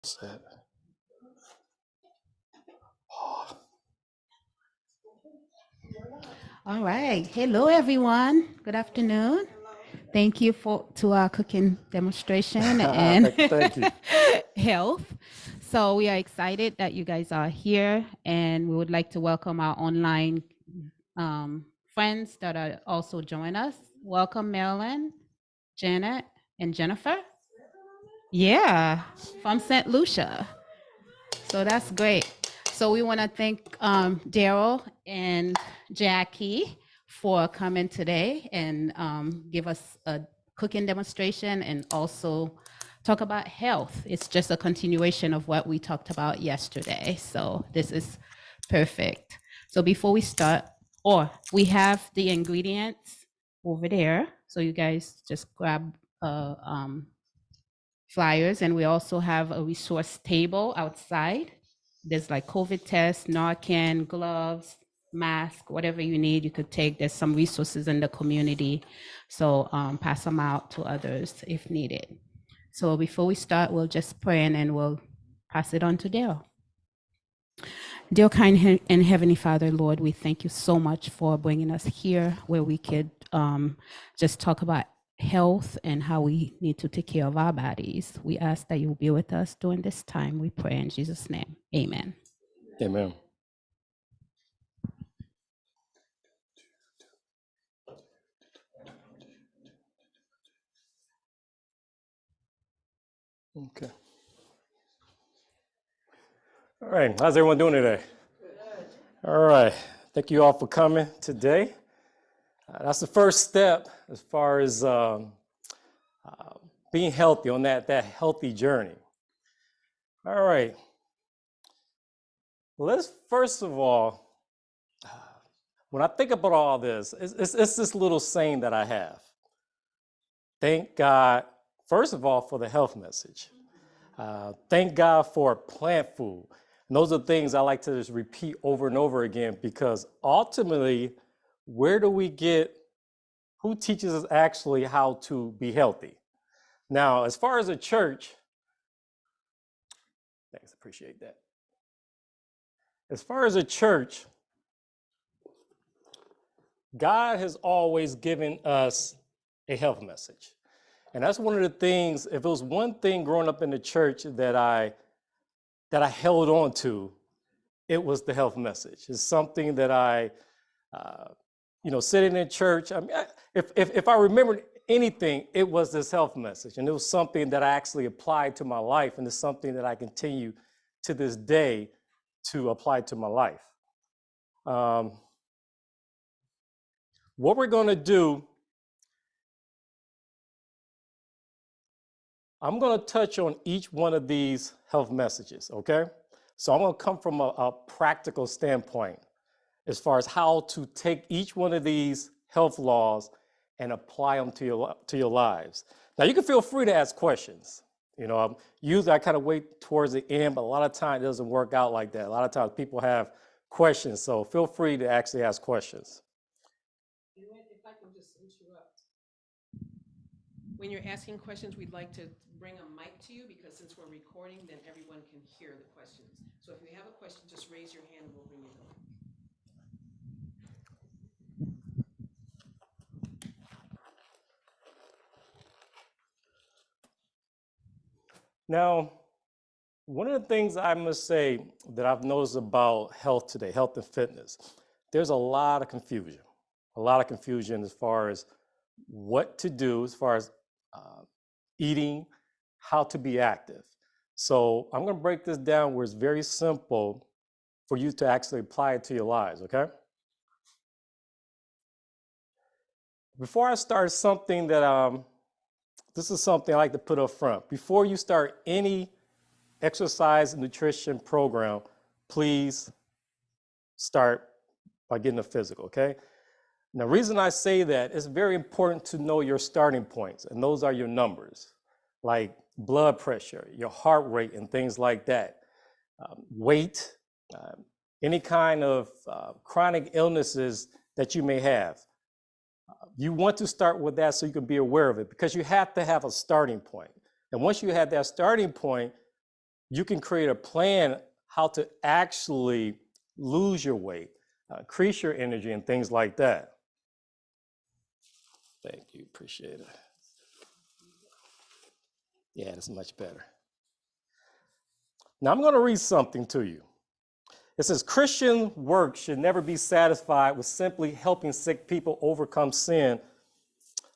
Set. Oh. All right. Hello, everyone. Good afternoon. Thank you to our cooking demonstration and Thank you. health. So we are excited that you guys are here, and we would like to welcome our online friends that are also joining us. Welcome, Marilyn, Janet, and Jennifer. Yeah, from St. Lucia. So that's great. So we want to thank Darryl and Jackie for coming today and give us a cooking demonstration and also talk about health. It's just a continuation of what we talked about yesterday. So this is perfect. So before we start, we have the ingredients over there. So you guys just grab flyers, and we also have a resource table outside. There's like COVID tests, Narcan, gloves, mask, whatever you need, you could take. There's some resources in the community, so pass them out to others if needed. So before we start, we'll just pray and then we'll pass it on to Dale. Dear kind and Heavenly Father, Lord, we thank you so much for bringing us here where we could just talk about health and how we need to take care of our bodies. We ask that you will be with us during this time. We pray in Jesus' name. Amen. Amen. Okay. All right. How's everyone doing today? Good. All right. Thank you all for coming today. That's the first step as far as being healthy on that healthy journey. All right. Let's first of all, when I think about all this, it's this little saying that I have. Thank God, first of all, for the health message. Thank God for plant food. And those are things I like to just repeat over and over again, because ultimately, where do we get, who teaches us actually how to be healthy? Now, as far as a church, thanks, appreciate that. As far as a church, God has always given us a health message. And that's one of the things, if it was one thing growing up in the church that I held on to, it was the health message. It's something that I, sitting in church, I mean, if I remembered anything, it was this health message. And it was something that I actually applied to my life. And it's something that I continue to this day to apply to my life. What we're going to do, I'm going to touch on each one of these health messages, okay? So I'm going to come from a practical standpoint as far as how to take each one of these health laws and apply them to your lives. Now, you can feel free to ask questions. Usually I kind of wait towards the end, but a lot of times it doesn't work out like that. A lot of times people have questions, so feel free to actually ask questions. If I can just interrupt. When you're asking questions, we'd like to bring a mic to you, because since we're recording, then everyone can hear the questions. So if you have a question, just raise your hand and we'll bring you the mic. Now, one of the things I must say that I've noticed about health today, health and fitness, there's a lot of confusion as far as what to do, as far as eating, how to be active. So I'm going to break this down where it's very simple for you to actually apply it to your lives, okay? Before I start, something that this is something I like to put up front. Before you start any exercise and nutrition program, please start by getting a physical, okay? Now, the reason I say that, it's very important to know your starting points, and those are your numbers, like blood pressure, your heart rate, and things like that. Weight, any kind of chronic illnesses that you may have. You want to start with that so you can be aware of it, because you have to have a starting point. And once you have that starting point, you can create a plan how to actually lose your weight, increase your energy, and things like that. Thank you, appreciate it. Yeah, that's much better. Now I'm going to read something to you. It says, Christian work should never be satisfied with simply helping sick people overcome sin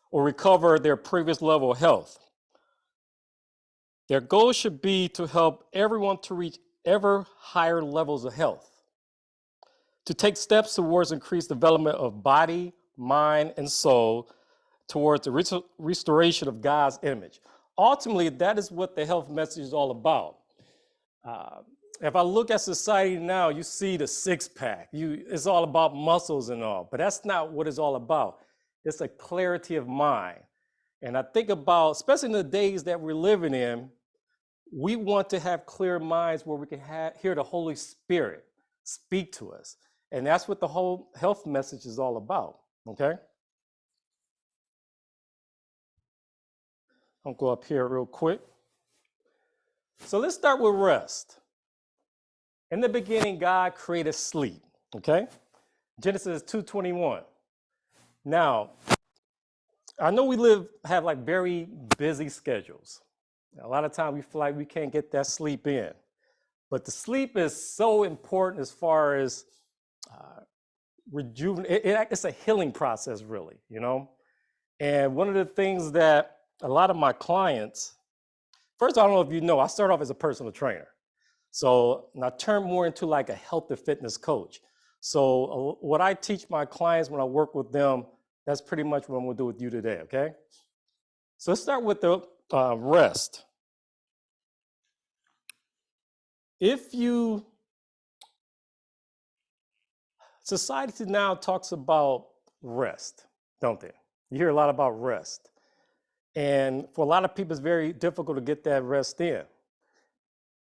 or recover their previous level of health. Their goal should be to help everyone to reach ever higher levels of health, to take steps towards increased development of body, mind, and soul, towards the restoration of God's image. Ultimately, that is what the health message is all about. If I look at society now, you see the six-pack. It's all about muscles and all, but that's not what it's all about. It's a clarity of mind. And I think about, especially in the days that we're living in, we want to have clear minds where we can hear the Holy Spirit speak to us. And that's what the whole health message is all about, okay? I'll go up here real quick. So let's start with rest. In the beginning, God created sleep, okay? Genesis 2:21. Now, I know we have like very busy schedules. A lot of times we feel like we can't get that sleep in. But the sleep is so important as far as it's a healing process, really, you know? And one of the things that a lot of my clients, first, I don't know if you know, I started off as a personal trainer. So I turned more into like a health and fitness coach. So what I teach my clients when I work with them, that's pretty much what I'm gonna do with you today, okay? So let's start with the rest. Society now talks about rest, don't they? You hear a lot about rest. And for a lot of people, it's very difficult to get that rest in.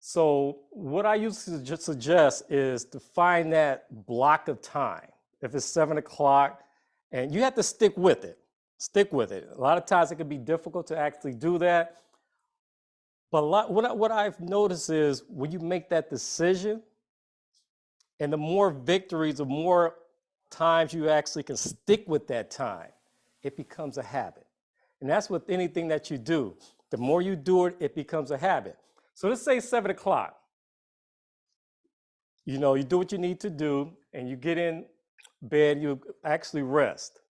So what I usually just suggest is to find that block of time. If it's 7 o'clock, and you have to stick with it. Stick with it. A lot of times it can be difficult to actually do that. But what I've noticed is when you make that decision, and the more victories, the more times you actually can stick with that time, it becomes a habit. And that's with anything that you do. The more you do it, it becomes a habit. So let's say 7 o'clock. You know, you do what you need to do, and you get in bed, you actually rest.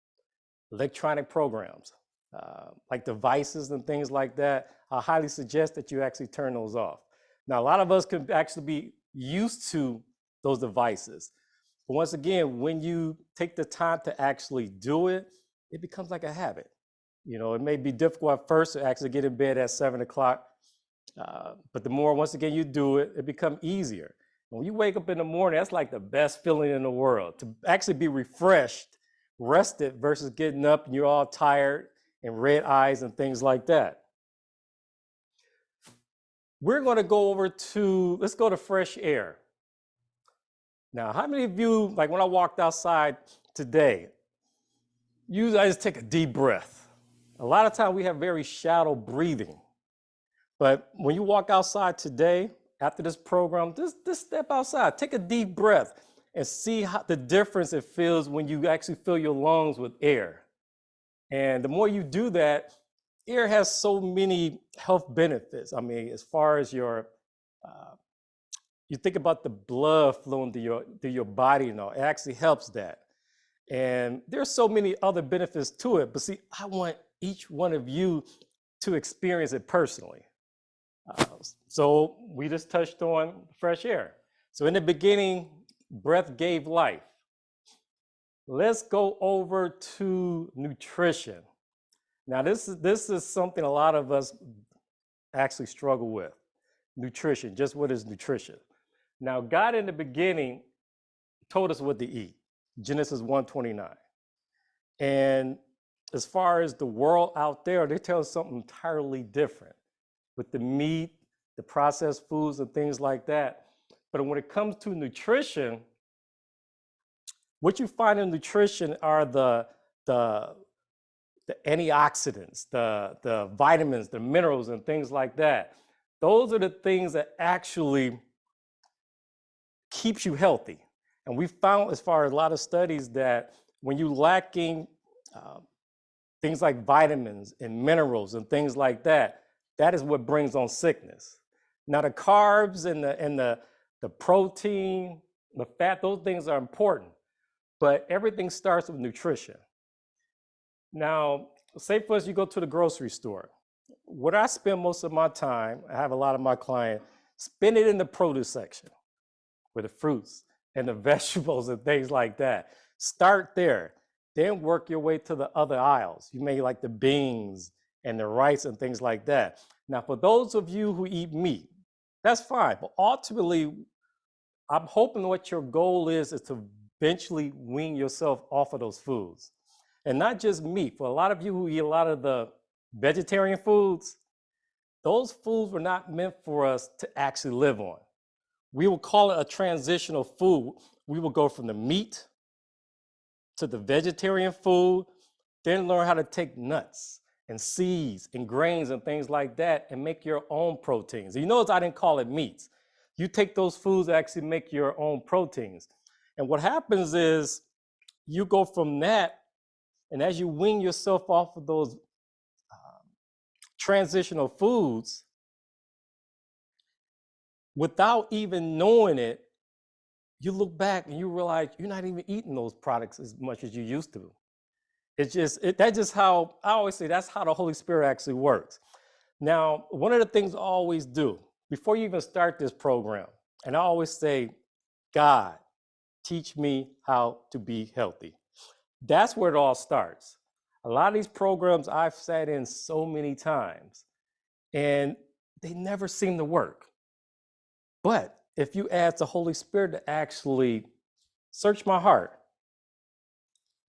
Electronic programs, like devices and things like that, I highly suggest that you actually turn those off. Now, a lot of us can actually be used to those devices. But once again, when you take the time to actually do it, it becomes like a habit. You know, it may be difficult at first to actually get in bed at 7 o'clock, but the more, once again, you do it, it becomes easier. When you wake up in the morning, that's like the best feeling in the world, to actually be refreshed, rested, versus getting up and you're all tired and red eyes and things like that. We're going to go let's go to fresh air. Now, how many of you, like when I walked outside today, usually I just take a deep breath. A lot of times we have very shallow breathing. But when you walk outside today, after this program, just step outside, take a deep breath and see how the difference it feels when you actually fill your lungs with air. And the more you do that, air has so many health benefits. I mean, as far as you think about the blood flowing through your body, you know, it actually helps that. And there's so many other benefits to it, but see, I want each one of you to experience it personally. So we just touched on fresh air. So in the beginning, breath gave life. Let's go over to nutrition. Now, this is something a lot of us actually struggle with. Nutrition, just what is nutrition? Now, God in the beginning told us what to eat, Genesis 1:29. And as far as the world out there, they tell us something entirely different with the meat, the processed foods and things like that. But when it comes to nutrition, what you find in nutrition are the antioxidants, the vitamins, the minerals and things like that. Those are the things that actually keeps you healthy. And we found, as far as a lot of studies, that when you're lacking things like vitamins and minerals and things like that, that is what brings on sickness. Now, the carbs and the protein, the fat, those things are important, but everything starts with nutrition. Now, say for instance, you go to the grocery store. What I spend most of my time, I have a lot of my clients, spend it in the produce section with the fruits and the vegetables and things like that. Start there, then work your way to the other aisles. You may like the beans and the rice and things like that. Now, for those of you who eat meat, that's fine, but ultimately, I'm hoping what your goal is to eventually wean yourself off of those foods. And not just meat. For a lot of you who eat a lot of the vegetarian foods, those foods were not meant for us to actually live on. We will call it a transitional food. We will go from the meat to the vegetarian food, then learn how to take nuts and seeds and grains and things like that and make your own proteins. You notice I didn't call it meats. You take those foods to actually make your own proteins. And what happens is you go from that, and as you wean yourself off of those transitional foods, without even knowing it, you look back and you realize you're not even eating those products as much as you used to. That's just how, I always say, that's how the Holy Spirit actually works. Now, one of the things I always do, before you even start this program, and I always say, God, teach me how to be healthy. That's where it all starts. A lot of these programs I've sat in so many times, and they never seem to work. But if you ask the Holy Spirit to actually search my heart,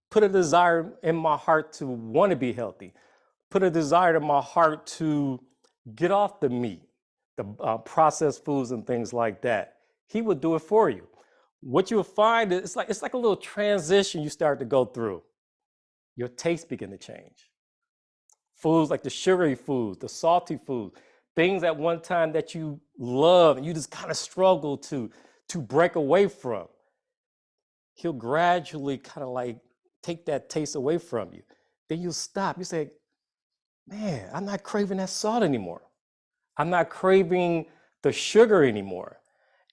put a desire in my heart to want to be healthy, put a desire in my heart to get off the meat, the processed foods and things like that, He will do it for you. What you'll find is it's like a little transition you start to go through. Your taste begin to change. Foods like the sugary foods, the salty foods, things at one time that you love and you just kind of struggle to break away from. He'll gradually kind of like take that taste away from you. Then you'll stop. You say, man, I'm not craving that salt anymore. I'm not craving the sugar anymore.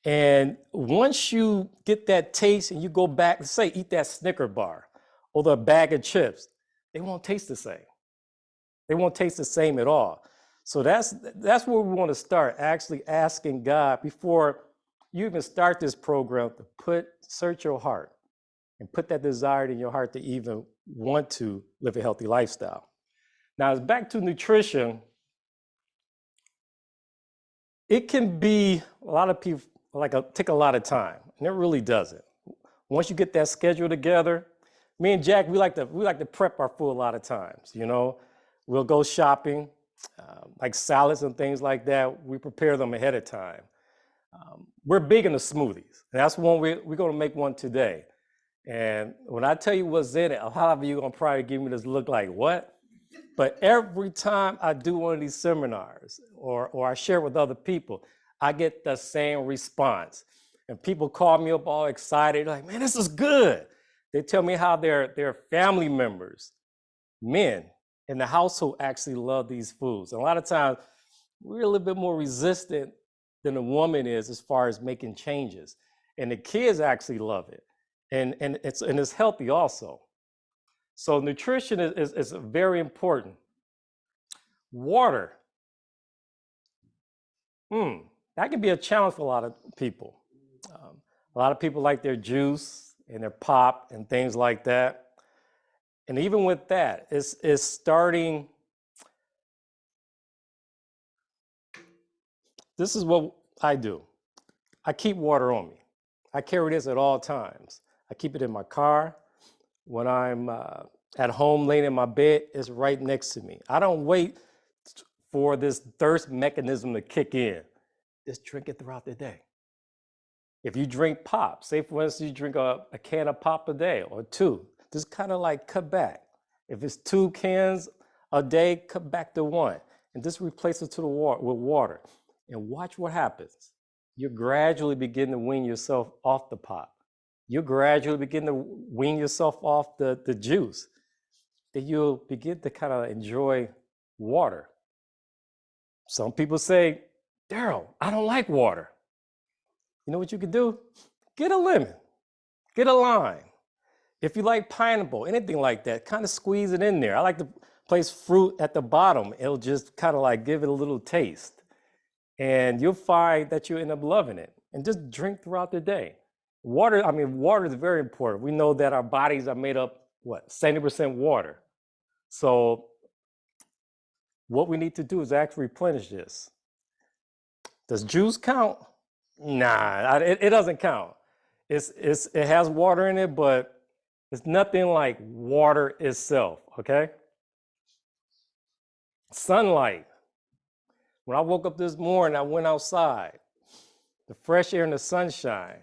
And once you get that taste and you go back, let's say, eat that Snicker bar or the bag of chips, they won't taste the same. They won't taste the same at all. So that's where we want to start, actually asking God before you even start this program to search your heart and put that desire in your heart to even want to live a healthy lifestyle. Now, back to nutrition. It can be a lot of people take a lot of time, and it really doesn't. Once you get that schedule together, me and Jack, we like to prep our food a lot of times. You know, we'll go shopping, like salads and things like that. We prepare them ahead of time. We're big into smoothies. And that's one we're going to make one today. And when I tell you what's in it, a lot of you are going to probably give me this look like, what? But every time I do one of these seminars or I share with other people, I get the same response. And people call me up all excited, like, man, this is good. They tell me how their family members, men in the household, actually love these foods. And a lot of times, we're a little bit more resistant than a woman is as far as making changes. And the kids actually love it. And it's healthy also. So nutrition is very important. Water. That can be a challenge for a lot of people. A lot of people like their juice and their pop and things like that. And even with that, it's starting. This is what I do. I keep water on me. I carry this at all times. I keep it in my car. When I'm at home laying in my bed, it's right next to me. I don't wait for this thirst mechanism to kick in. Just drink it throughout the day. If you drink pop, say for instance, you drink a can of pop a day or two, just kind of like cut back. If it's 2 cans a day, cut back to 1 and just replace it with water. and watch what happens. You gradually begin to wean yourself off the pop. You gradually begin to wean yourself off the juice. Then you'll begin to kind of enjoy water. Some people say, Darryl, I don't like water. You know what you can do? Get a lemon, get a lime. If you like pineapple, anything like that, kind of squeeze it in there. I like to place fruit at the bottom. It'll just kind of like give it a little taste. And you'll find that you end up loving it. And just drink throughout the day. Water is very important. We know that our bodies are made up, 70% water. So what we need to do is actually replenish this. Does juice count? Nah, it doesn't count. It has water in it, but it's nothing like water itself, okay? Sunlight. When I woke up this morning, I went outside. The fresh air and the sunshine.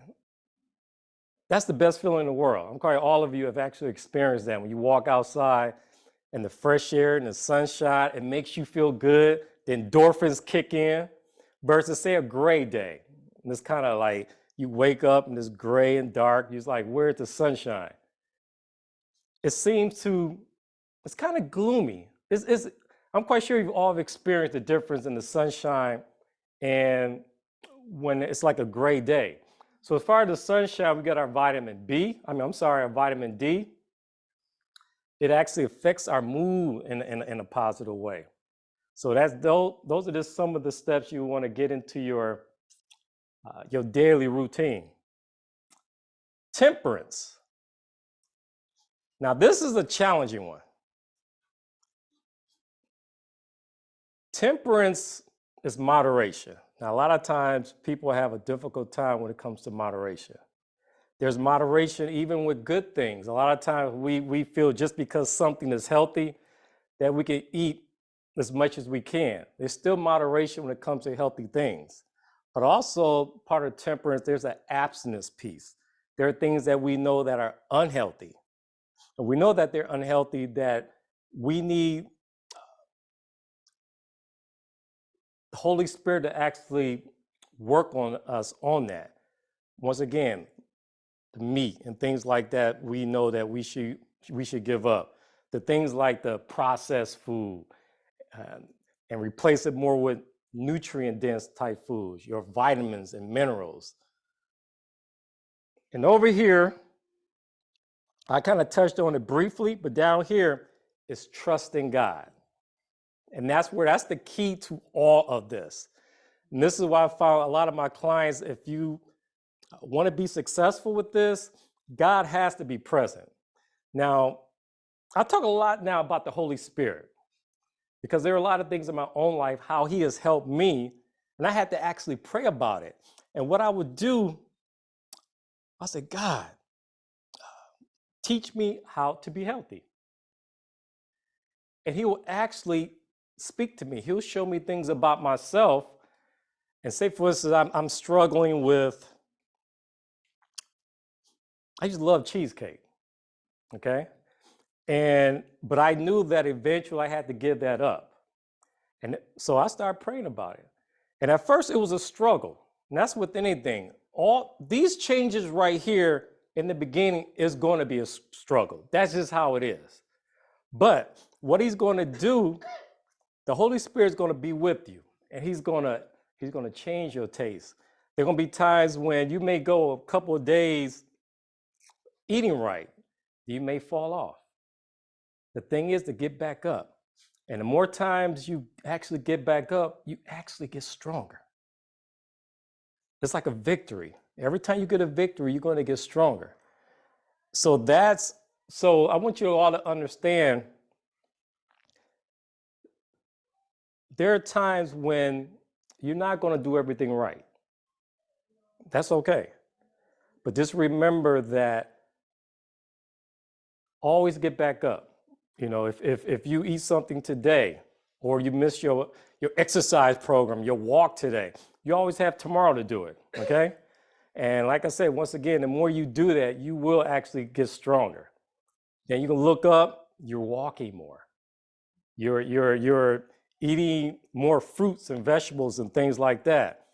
That's the best feeling in the world. I'm quite all of you have actually experienced that. When you walk outside and the fresh air and the sunshine, it makes you feel good. The endorphins kick in versus say a gray day. And it's kind of like you wake up and it's gray and dark. You're just like, where's the sunshine? It's kind of gloomy. I'm quite sure you've all experienced the difference in the sunshine and when it's like a gray day. So as far as the sunshine, we got our vitamin our vitamin D. It actually affects our mood in a positive way. So those are just some of the steps you want to get into your daily routine. Temperance. Now this is a challenging one. Temperance is moderation. Now, a lot of times people have a difficult time when it comes to moderation. There's moderation even with good things. A lot of times we feel just because something is healthy that we can eat as much as we can. There's still moderation when it comes to healthy things. But also part of temperance, there's an abstinence piece. There are things that we know that are unhealthy. And we know that they're unhealthy, that we need the Holy Spirit to actually work on us on that. Once again, the meat and things like that, we know that we should give up. The things like the processed food and replace it more with nutrient-dense type foods, your vitamins and minerals. And over here, I kind of touched on it briefly, but down here is trusting God. And that's the key to all of this. And this is why I found a lot of my clients, if you want to be successful with this, God has to be present. Now, I talk a lot now about the Holy Spirit because there are a lot of things in my own life, how he has helped me, and I had to actually pray about it. And what I would do, I said, God, teach me how to be healthy. And he will actually speak to me. He'll show me things about myself and say, for instance, I'm struggling with, I just love cheesecake, okay? But I knew that eventually I had to give that up. And so I started praying about it. And at first it was a struggle. And that's with anything. All these changes right here in the beginning is going to be a struggle. That's just how it is. But what he's going to do, the Holy Spirit is going to be with you, and he's going to change your taste. There are going to be times when you may go a couple of days eating right. You may fall off. The thing is to get back up. And the more times you actually get back up, you actually get stronger. It's like a victory. Every time you get a victory, you're going to get stronger. So I want you all to understand there are times when you're not going to do everything right. That's okay. But just remember that always get back up. You know, if you eat something today or you miss your exercise program, your walk today, you always have tomorrow to do it, okay? And like I said, once again, the more you do that, you will actually get stronger. Then you can look up, you're walking more. You're eating more fruits and vegetables and things like that.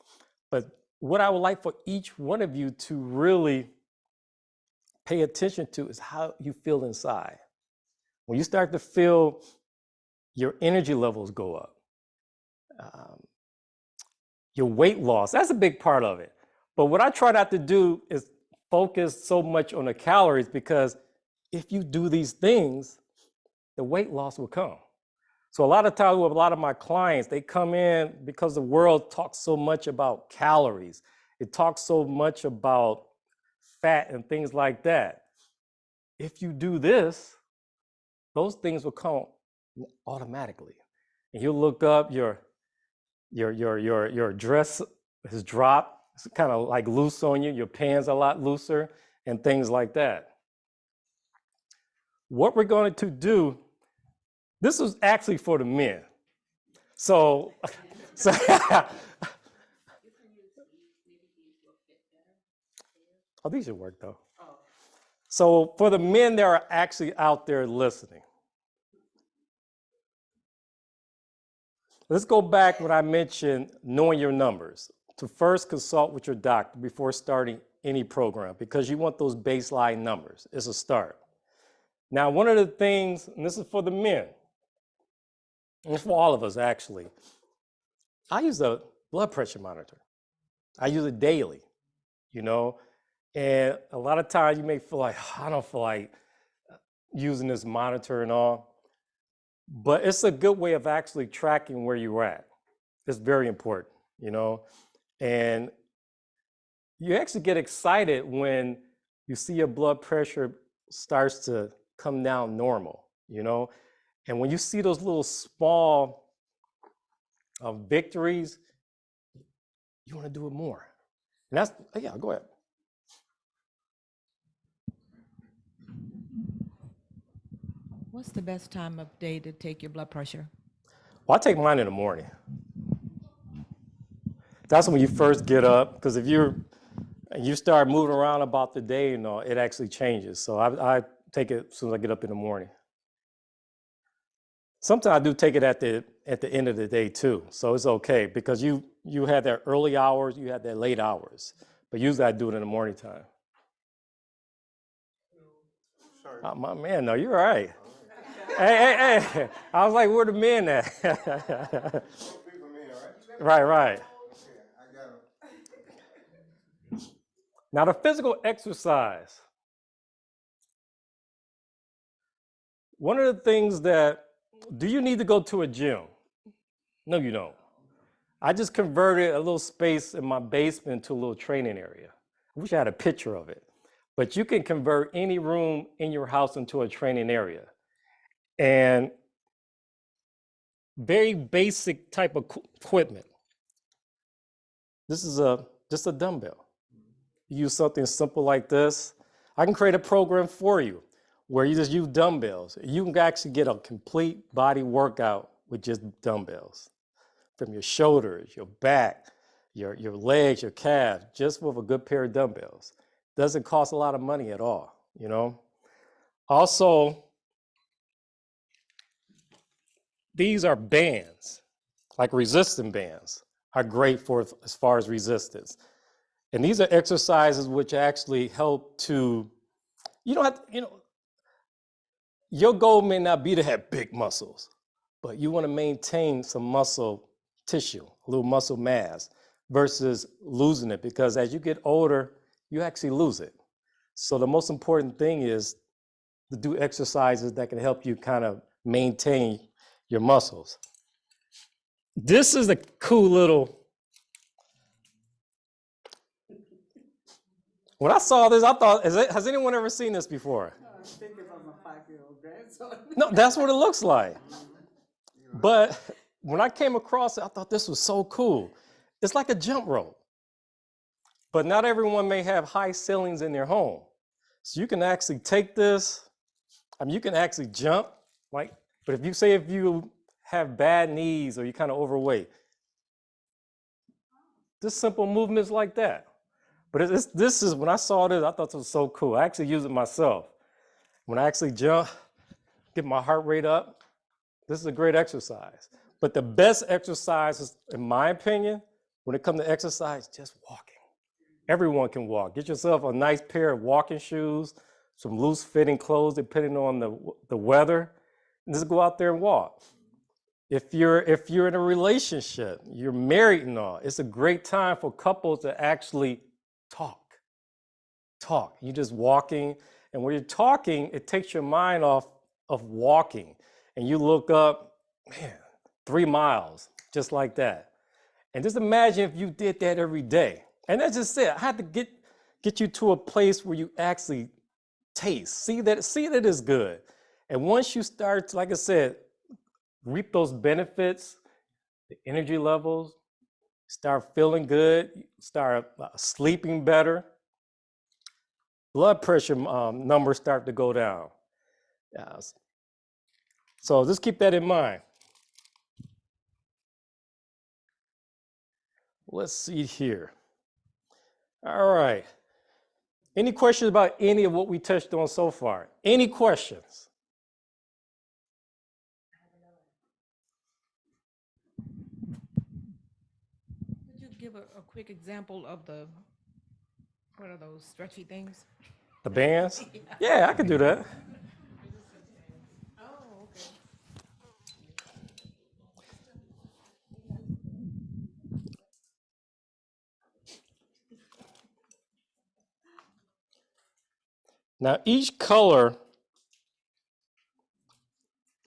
But what I would like for each one of you to really pay attention to is how you feel inside. When you start to feel your energy levels go up, your weight loss, that's a big part of it. But what I try not to do is focus so much on the calories, because if you do these things, the weight loss will come. So a lot of times with a lot of my clients, they come in because the world talks so much about calories. It talks so much about fat and things like that. If you do this, those things will come automatically. And you'll look up, your dress has dropped. It's kind of like loose on you. Your pants are a lot looser and things like that. What we're going to do, this is actually for the men. So oh, these should work though. So for the men that are actually out there listening, let's go back when I mentioned knowing your numbers, to first consult with your doctor before starting any program, because you want those baseline numbers. It's a start. Now, one of the things, and this is for the men, and for all of us actually, I use a blood pressure monitor. I use it daily, you know, and a lot of times you may feel like, I don't feel like using this monitor and all, but it's a good way of actually tracking where you're at. It's very important, you know, and you actually get excited when you see your blood pressure starts to come down normal, you know, and when you see those little small victories, you want to do it more. And that's, yeah, go ahead. What's the best time of day to take your blood pressure? Well, I take mine in the morning. That's when you first get up, because if you start moving around about the day, you know, it actually changes. So I take it as soon as I get up in the morning. Sometimes I do take it at the end of the day too. So it's okay, because you had that early hours, you had that late hours, but usually I do it in the morning time. Sorry. Oh, my man, no, you're right. Hey. I was like, where the men at? Right. Now the physical exercise. One of the things do you need to go to a gym? No, you don't. I just converted a little space in my basement to a little training area. I wish I had a picture of it, but you can convert any room in your house into a training area. And very basic type of equipment. This is just a dumbbell. You use something simple like this. I can create a program for you where you just use dumbbells. You can actually get a complete body workout with just dumbbells. From your shoulders, your back, your legs, your calves, just with a good pair of dumbbells. Doesn't cost a lot of money at all, you know? Also, these are bands, like resistance bands, are great for as far as resistance. And these are exercises which actually help to, you don't have to, you know, your goal may not be to have big muscles, but you want to maintain some muscle tissue, a little muscle mass, versus losing it, because as you get older, you actually lose it. So the most important thing is to do exercises that can help you kind of maintain your muscles. This is a cool little, when I saw this, I thought, has anyone ever seen this before? I think it was my 5-year-old grandson. No, that's what it looks like. But when I came across it, I thought this was so cool. It's like a jump rope. But not everyone may have high ceilings in their home. So you can actually take this, you can actually jump, but if you have bad knees or you're kind of overweight, just simple movements like that. But this is, when I saw this, I thought this was so cool. I actually use it myself. When I actually jump, get my heart rate up, this is a great exercise. But the best exercise is, in my opinion, when it comes to exercise, just walking. Everyone can walk. Get yourself a nice pair of walking shoes, some loose fitting clothes depending on the weather, and just go out there and walk. If you're in a relationship, you're married and all, it's a great time for couples to actually talk. You're just walking, and when you're talking, it takes your mind off of walking, and you look up, man, 3 miles, just like that. And just imagine if you did that every day. And that's just it. I had to get you to a place where you actually taste, see that it's good. And once you start, like I said, reap those benefits, the energy levels, start feeling good, start sleeping better, blood pressure numbers start to go down. So just keep that in mind. Let's see here. All right. Any questions about any of what we touched on so far? Any questions? Could you give a quick example of what are those stretchy things? The bands? Yeah, I can do that. Oh, okay. Now, each color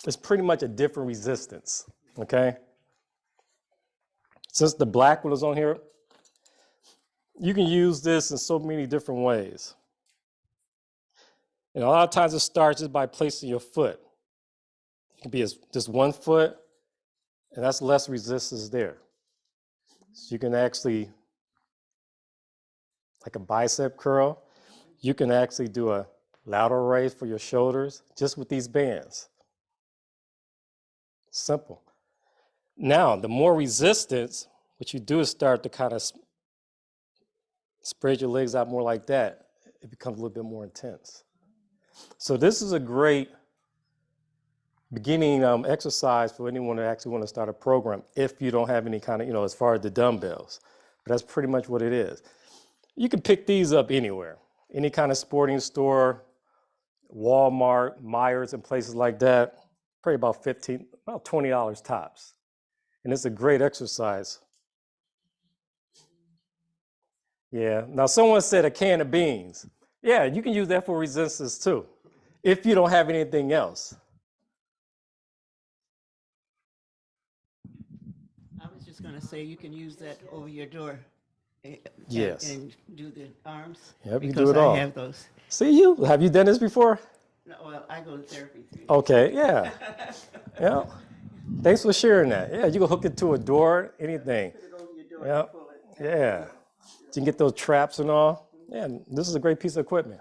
is pretty much a different resistance, okay? Since the black one is on here, you can use this in so many different ways. And a lot of times it starts just by placing your foot. It can be just 1 foot, and that's less resistance there. So you can actually, like a bicep curl, you can actually do a lateral raise for your shoulders just with these bands. Simple. Now, the more resistance, what you do is start to kind of spread your legs out more like that. It becomes a little bit more intense. So this is a great beginning exercise for anyone who actually want to start a program if you don't have any kind of, as far as the dumbbells. But that's pretty much what it is. You can pick these up anywhere, any kind of sporting store, Walmart, Myers, and places like that. Probably about $20 tops. And it's a great exercise. Yeah, now someone said a can of beans. Yeah, you can use that for resistance too, if you don't have anything else. I was just gonna say, you can use that over your door. Yes. And do the arms. Yep, you do because it all. I have those. See you? Have you done this before? No, well, I go to therapy 3 days. Okay, yeah. Yeah. Thanks for sharing that. Yeah, you can hook it to a door, anything. Put it over your door Yeah. and pull it. Yeah. You can get those traps and all. Yeah, this is a great piece of equipment.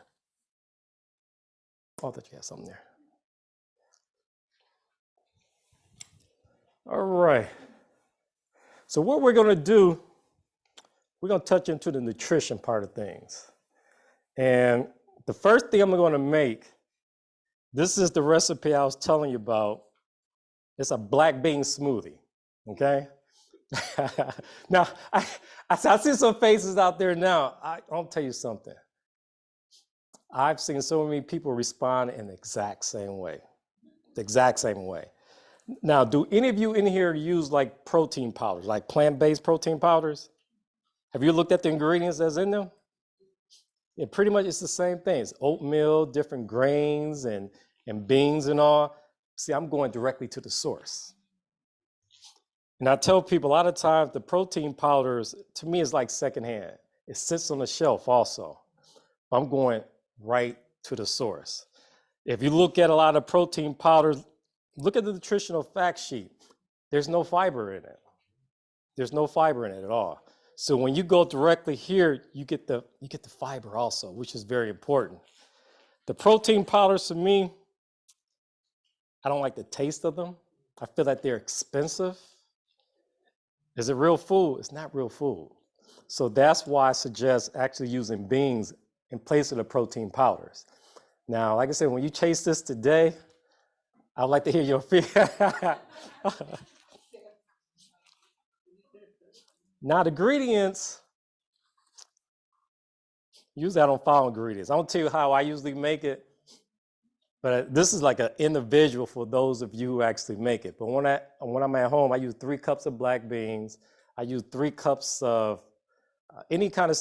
Oh, I thought you had something there. All right. So what we're going to do, we're going to touch into the nutrition part of things. And the first thing I'm going to make, this is the recipe I was telling you about. It's a black bean smoothie, okay? Now, I see some faces out there now. I'll tell you something. I've seen so many people respond in the exact same way. The exact same way. Now, do any of you in here use like protein powders, like plant-based protein powders? Have you looked at the ingredients that's in them? Yeah, pretty much it's the same things. Oatmeal, different grains and beans and all. See, I'm going directly to the source. And I tell people a lot of times the protein powders, to me, is like secondhand. It sits on the shelf also. I'm going right to the source. If you look at a lot of protein powders, look at the nutritional fact sheet. There's no fiber in it. There's no fiber in it at all. So when you go directly here, you get the fiber also, which is very important. The protein powders, to me, I don't like the taste of them. I feel like they're expensive. Is it real food? It's not real food. So that's why I suggest actually using beans in place of the protein powders. Now, like I said, when you taste this today, I'd like to hear your feedback. Now the ingredients, usually I don't follow ingredients. I don't tell you how I usually make it, but this is like an individual for those of you who actually make it. But when I'm at home, I use 3 cups of black beans. I use 3 cups of any kind of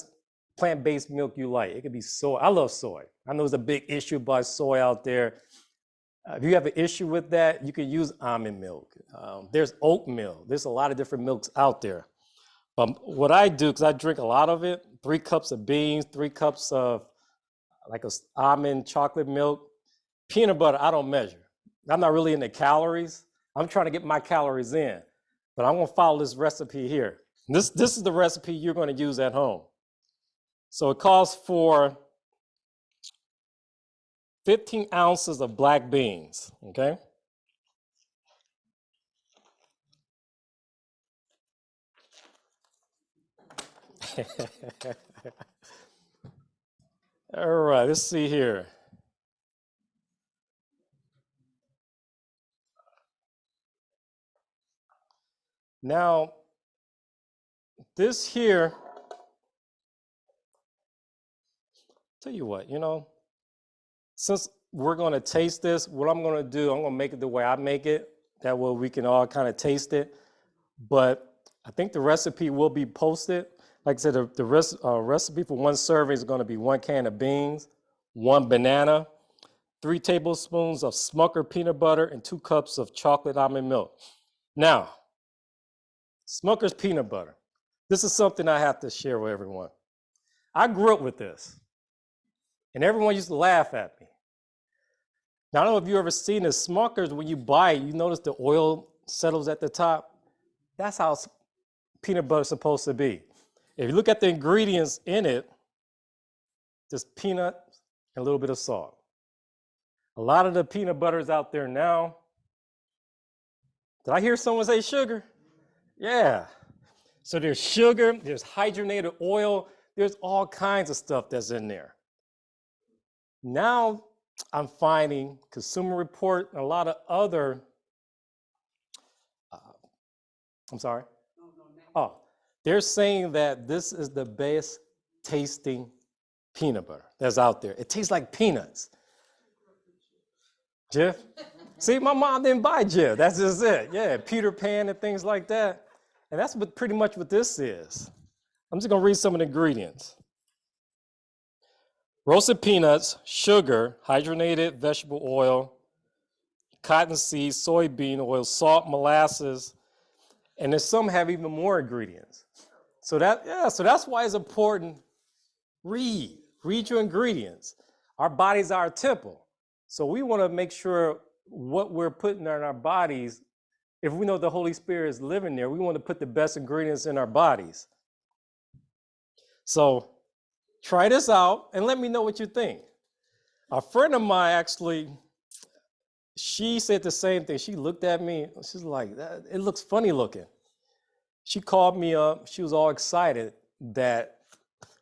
plant-based milk you like. It could be soy. I love soy. I know there's a big issue about soy out there. If you have an issue with that, you can use almond milk. There's oat milk. There's a lot of different milks out there. What I do, because I drink a lot of it, 3 cups of beans, 3 cups of like a almond chocolate milk. Peanut butter, I don't measure. I'm not really into calories. I'm trying to get my calories in, but I'm gonna follow this recipe here. This is the recipe you're gonna use at home. So it calls for 15 ounces of black beans, okay? All right, let's see here. Now, this here, tell you what, since we're gonna taste this, what I'm gonna do, I'm gonna make it the way I make it. That way we can all kind of taste it. But I think the recipe will be posted. Like I said, the recipe for 1 serving is gonna be 1 can of beans, 1 banana, 3 tablespoons of Smucker peanut butter, and 2 cups of chocolate almond milk. Now, Smucker's peanut butter. This is something I have to share with everyone. I grew up with this, and everyone used to laugh at me. Now, I don't know if you've ever seen this. Smucker's, when you buy it, you notice the oil settles at the top. That's how peanut butter is supposed to be. If you look at the ingredients in it, just peanuts and a little bit of salt. A lot of the peanut butters out there now, did I hear someone say sugar? Yeah. So there's sugar, there's hydrogenated oil, there's all kinds of stuff that's in there. Now I'm finding Consumer Report and a lot of other, they're saying that this is the best tasting peanut butter that's out there. It tastes like peanuts. Jeff? See, my mom didn't buy Jeff. That's just it. Yeah, Peter Pan and things like that. And that's pretty much what this is. I'm just gonna read some of the ingredients. Roasted peanuts, sugar, hydrogenated vegetable oil, cottonseed, soybean oil, salt, molasses, and then some have even more ingredients. So that's why it's important. Read your ingredients. Our bodies are a temple. So we want to make sure what we're putting in our bodies, if we know the Holy Spirit is living there, we want to put the best ingredients in our bodies. So try this out and let me know what you think. A friend of mine actually, she said the same thing. She looked at me, she's like, it looks funny looking. She called me up, she was all excited that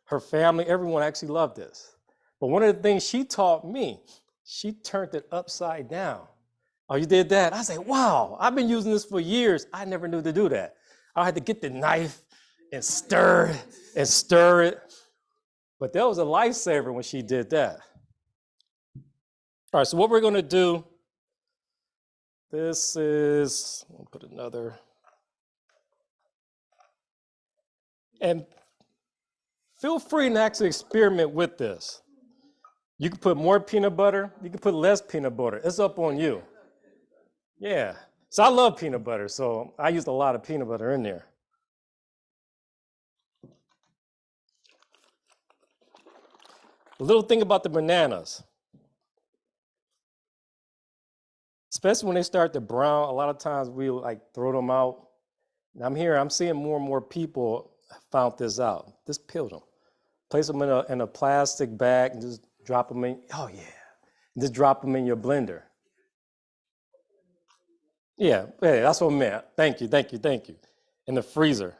her family, everyone actually loved this. But one of the things she taught me, she turned it upside down. Oh, you did that? I said, wow, I've been using this for years. I never knew to do that. I had to get the knife and stir it. But that was a lifesaver when she did that. All right, so what we're gonna do, this is, I'll put another, and feel free to actually experiment with this. You can put more peanut butter, you can put less peanut butter. It's up on you. Yeah, so I love peanut butter, so I used a lot of peanut butter in there. A little thing about the bananas. Especially when they start to brown, a lot of times we like throw them out. And I'm seeing more and more people found this out. Just peel them. Place them in a plastic bag and just drop them in. Oh yeah, just drop them in your blender. Yeah, that's what I meant. Thank you. In the freezer.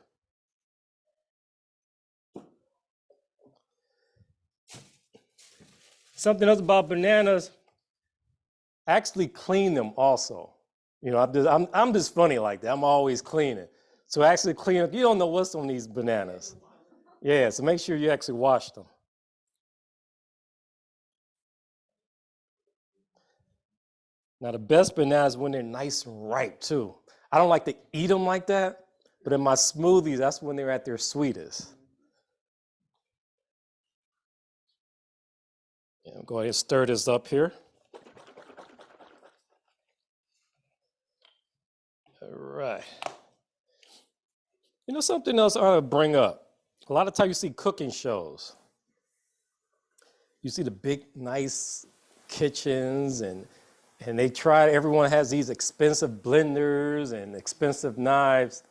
Something else about bananas, actually clean them also. I'm just funny like that. I'm always cleaning. So actually clean up, you don't know what's on these bananas. Yeah, so make sure you actually wash them. Now the best bananas when they're nice and ripe too. I don't like to eat them like that, but in my smoothies, that's when they're at their sweetest. Yeah, go ahead and stir this up here. All right. You know, something else I ought to bring up. A lot of times you see cooking shows. You see the big, nice kitchens and they try, everyone has these expensive blenders and expensive knives.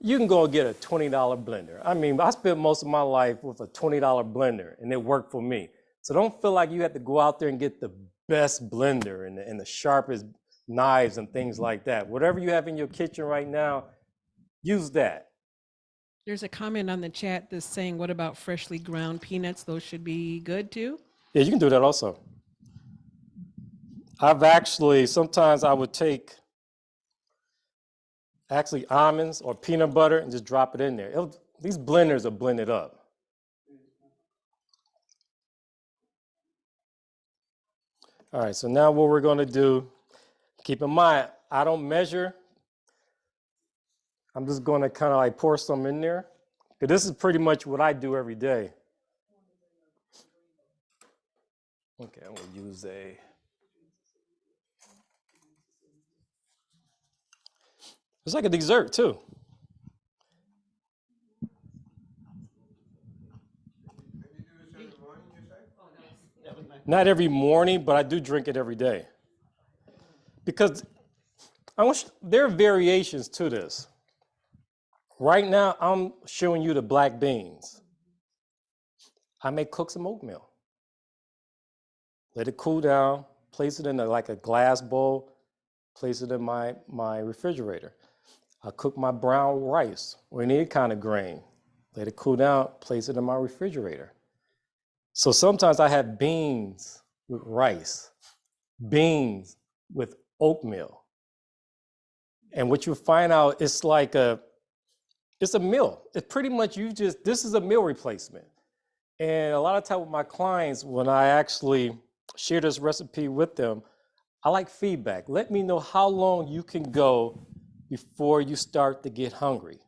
You can go and get a $20 blender. I mean, I spent most of my life with a $20 blender and it worked for me. So don't feel like you have to go out there and get the best blender and the sharpest knives and things like that. Whatever you have in your kitchen right now, use that. There's a comment on the chat that's saying, what about freshly ground peanuts? Those should be good too? Yeah, you can do that also. I've actually, sometimes I would take actually almonds or peanut butter and just drop it in there. These blenders are blended up. All right, so now what we're gonna do, keep in mind, I don't measure. I'm just gonna kind of like pour some in there. Because this is pretty much what I do every day. Okay, I'm gonna use it's like a dessert too. Not every morning, but I do drink it every day. Because there are variations to this. Right now, I'm showing you the black beans. I may cook some oatmeal. Let it cool down, place it in like a glass bowl, place it in my refrigerator. I cook my brown rice or any kind of grain. Let it cool down, place it in my refrigerator. So sometimes I have beans with rice, beans with oatmeal. And what you find out, it's a meal. It's pretty much this is a meal replacement. And a lot of time with my clients, when I actually share this recipe with them, I like feedback. Let me know how long you can go before you start to get hungry.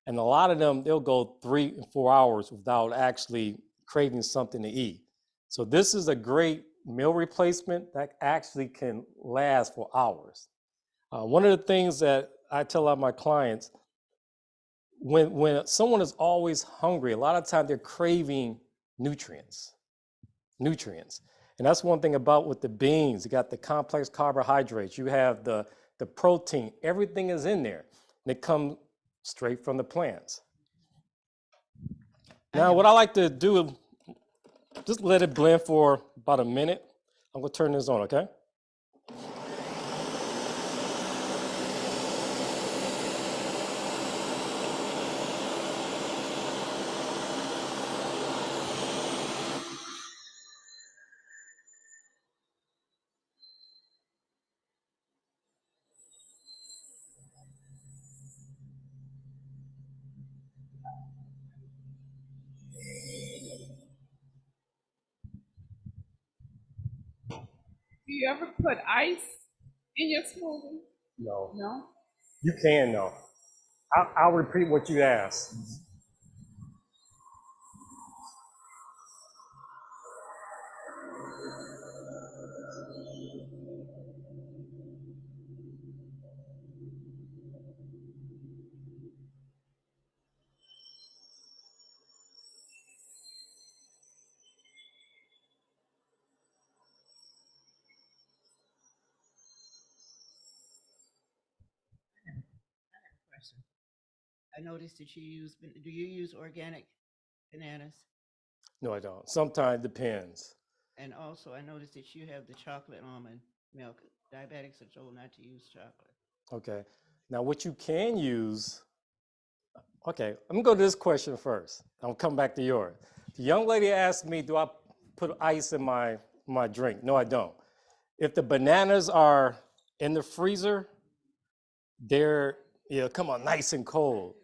And a lot of them, they'll go 3 and 4 hours without actually craving something to eat. So this is a great meal replacement that actually can last for hours. One of the things that I tell all my clients, when someone is always hungry, a lot of times they're craving nutrients. And that's one thing about with the beans. You got the complex carbohydrates, you have the protein, everything is in there. And it comes straight from the plants. Now, what I like to do is just let it blend for about a minute. I'm gonna turn this on, okay? Do you ever put ice in your smoothie? No. No? You can, though. I'll repeat what you asked. Question. I noticed that do you use organic bananas? No, I don't. Sometimes it depends. And also, I noticed that you have the chocolate almond milk. Diabetics are told not to use chocolate. Okay. Now, what you can use, okay, I'm gonna go to this question first. I'll come back to yours. The young lady asked me, do I put ice in my drink? No, I don't. If the bananas are in the freezer, they're Yeah, come on, nice and cold.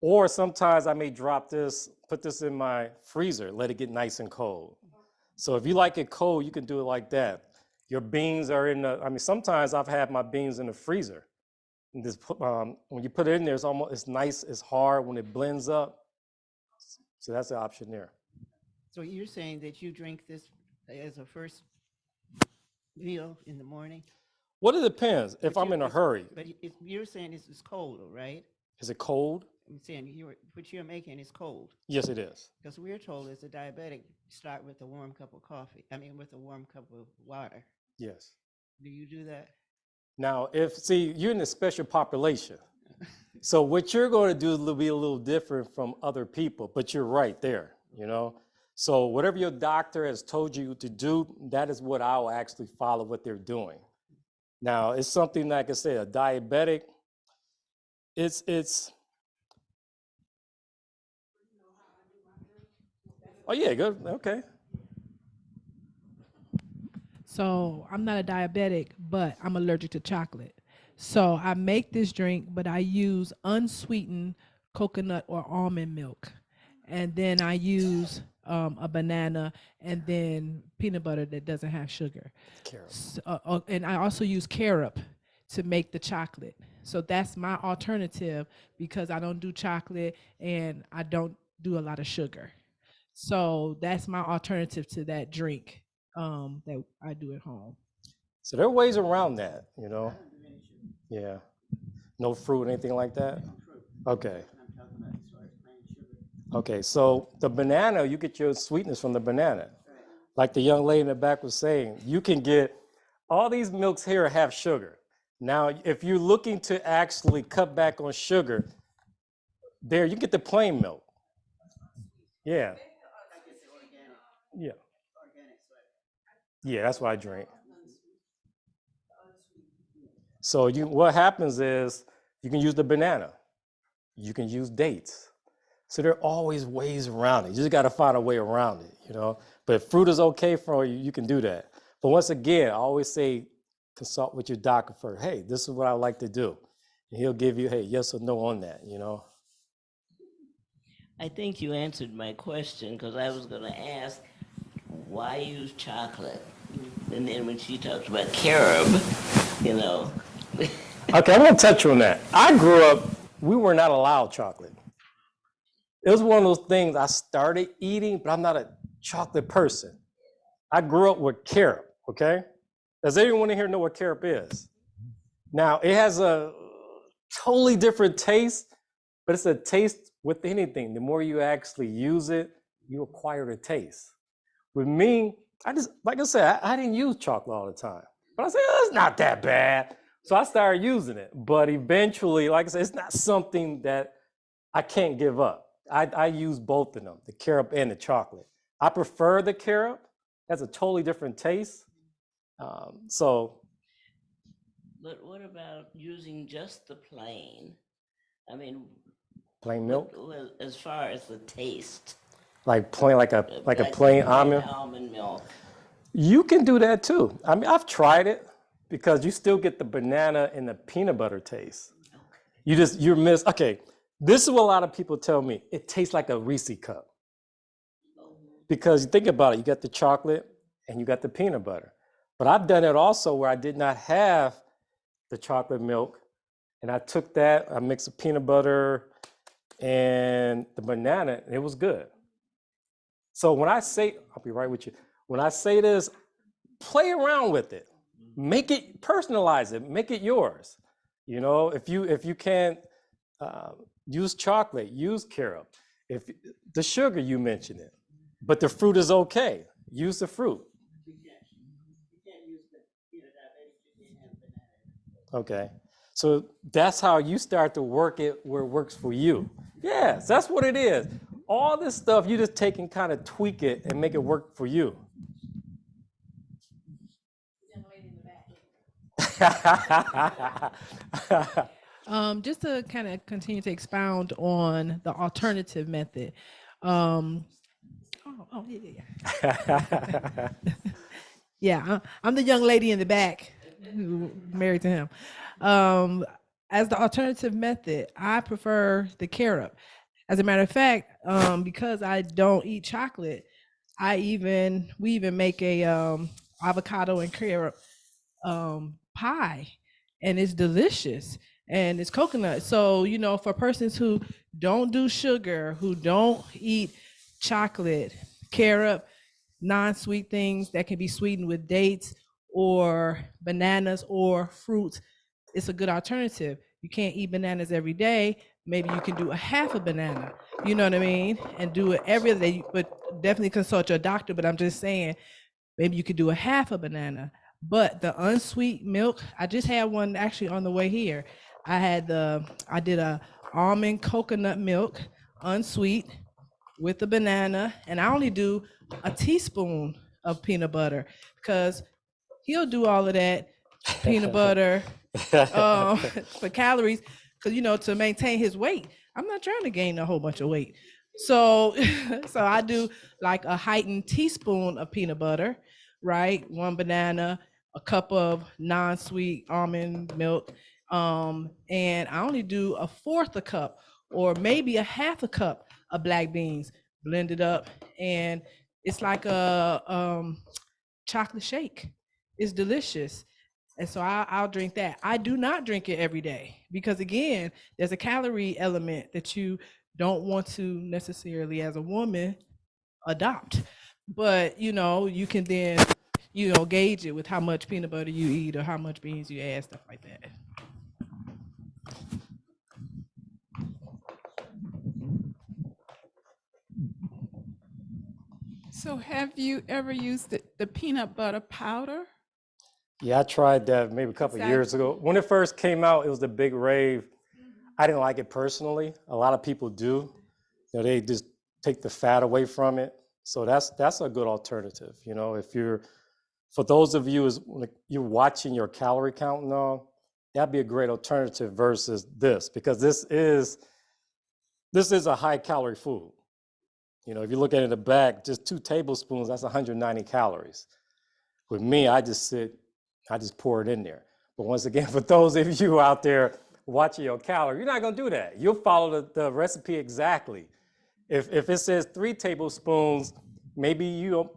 Or sometimes I may drop this, put this in my freezer, let it get nice and cold. So if you like it cold, you can do it like that. Your beans are in the, I mean, sometimes I've had my beans in the freezer. And this, when you put it in there, it's nice, it's hard when it blends up. So that's the option there. So you're saying that you drink this as a first meal in the morning? Well, it depends if But I'm in a hurry. But you're saying it's cold, though, right? Is it cold? I'm saying what you're making is cold. Yes, it is. Because we're told as a diabetic, start with a warm cup of coffee. I mean, with a warm cup of water. Yes. Do you do that? Now, see, you're in a special population. So what you're going to do will be a little different from other people, but you're right there, you know? So whatever your doctor has told you to do, that is what I'll actually follow what they're doing. Now, it's something like I said, a diabetic, it's, oh yeah, good, okay. So I'm not a diabetic, but I'm allergic to chocolate. So I make this drink, but I use unsweetened coconut or almond milk. And then I use a banana and then peanut butter that doesn't have sugar. Carol. And I also use carob to make the chocolate. So that's my alternative because I don't do chocolate and I don't do a lot of sugar. So that's my alternative to that drink that I do at home. So there are ways around that, you know? Yeah. No fruit, anything like that? Okay. Okay, so the banana, you get your sweetness from the banana. Like the young lady in the back was saying, you can get, all these milks here have sugar. Now, if you're looking to actually cut back on sugar, there, you get the plain milk. Yeah. Yeah. Yeah, that's what I drink. So what happens is you can use the banana. You can use dates. So there are always ways around it. You just got to find a way around it, you know. But if fruit is okay for you, you can do that. But once again, I always say consult with your doctor first. Hey, this is what I like to do. And he'll give you, hey, yes or no on that, you know. I think you answered my question because I was going to ask, why use chocolate? And then when she talks about carob, you know. Okay, I'm going to touch on that. I grew up, we were not allowed chocolate. It was one of those things I started eating, but I'm not a chocolate person. I grew up with carob, okay? Does anyone in here know what carob is? Now, it has a totally different taste, but it's a taste with anything. The more you actually use it, you acquire the taste. With me, like I said, I didn't use chocolate all the time. But I said, oh, it's not that bad. So I started using it. But eventually, like I said, it's not something that I can't give up. I use both of them, the carob and the chocolate. I prefer the carob. It has a totally different taste. But what about using just the plain? I mean, Plain milk? well, as far as the taste. Like plain, like a plain almond? Almond milk. You can do that too. I mean, I've tried it because you still get the banana and the peanut butter taste. Okay, this is what a lot of people tell me. It tastes like a Reese cup. Because you think about it, you got the chocolate and you got the peanut butter. But I've done it also where I did not have the chocolate milk and I took that, I mixed the peanut butter and the banana, and it was good. So when I say, I'll be right with you. When I say this, play around with it. Make it, personalize it, make it yours. You know, if you can't use chocolate, use carob. If the sugar, you mentioned it, but the fruit is okay. Use the fruit. Okay, so that's how you start to work it where it works for you. Yes, that's what it is. All this stuff, you just take and kind of tweak it and make it work for you. Just to kind of continue to expound on the alternative method. Yeah. Yeah, I'm the young lady in the back who married to him. as the alternative method, I prefer the carob. As a matter of fact, because I don't eat chocolate, we even make a avocado and carob pie, and it's delicious, and it's coconut. So for persons who don't do sugar, who don't eat chocolate, carob, non-sweet things that can be sweetened with dates or bananas or fruits, it's a good alternative. You can't eat bananas every day. Maybe you can do a half a banana, you know what I mean? And do it every day, but definitely consult your doctor. But I'm just saying, maybe you could do a half a banana. But the unsweet milk, I just had one actually on the way here. I did a almond coconut milk, unsweet, with a banana, and I only do a teaspoon of peanut butter because he'll do all of that peanut butter for calories, because to maintain his weight. I'm not trying to gain a whole bunch of weight. So so I do like a heightened teaspoon of peanut butter, right? One banana, a cup of non-sweet almond milk, and I only do a fourth a cup or maybe a half a cup of black beans, blend it up, and it's like a chocolate shake. It's delicious. And so I'll drink that. I do not drink it every day because, again, there's a calorie element that you don't want to necessarily, as a woman, adopt. But you can then gauge it with how much peanut butter you eat or how much beans you add, stuff like that. So have you ever used the peanut butter powder? Yeah, I tried that maybe a couple of years ago. When it first came out, it was the big rave. I didn't like it personally. A lot of people do. They just take the fat away from it. So that's a good alternative. For those of you you're watching your calorie count and all, that'd be a great alternative versus this, because this is a high calorie food. If you look at it in the back, just 2 tablespoons, that's 190 calories. With me, I just pour it in there. But once again, for those of you out there watching your calorie, you're not gonna do that. You'll follow the recipe exactly. If it says 3 tablespoons, maybe you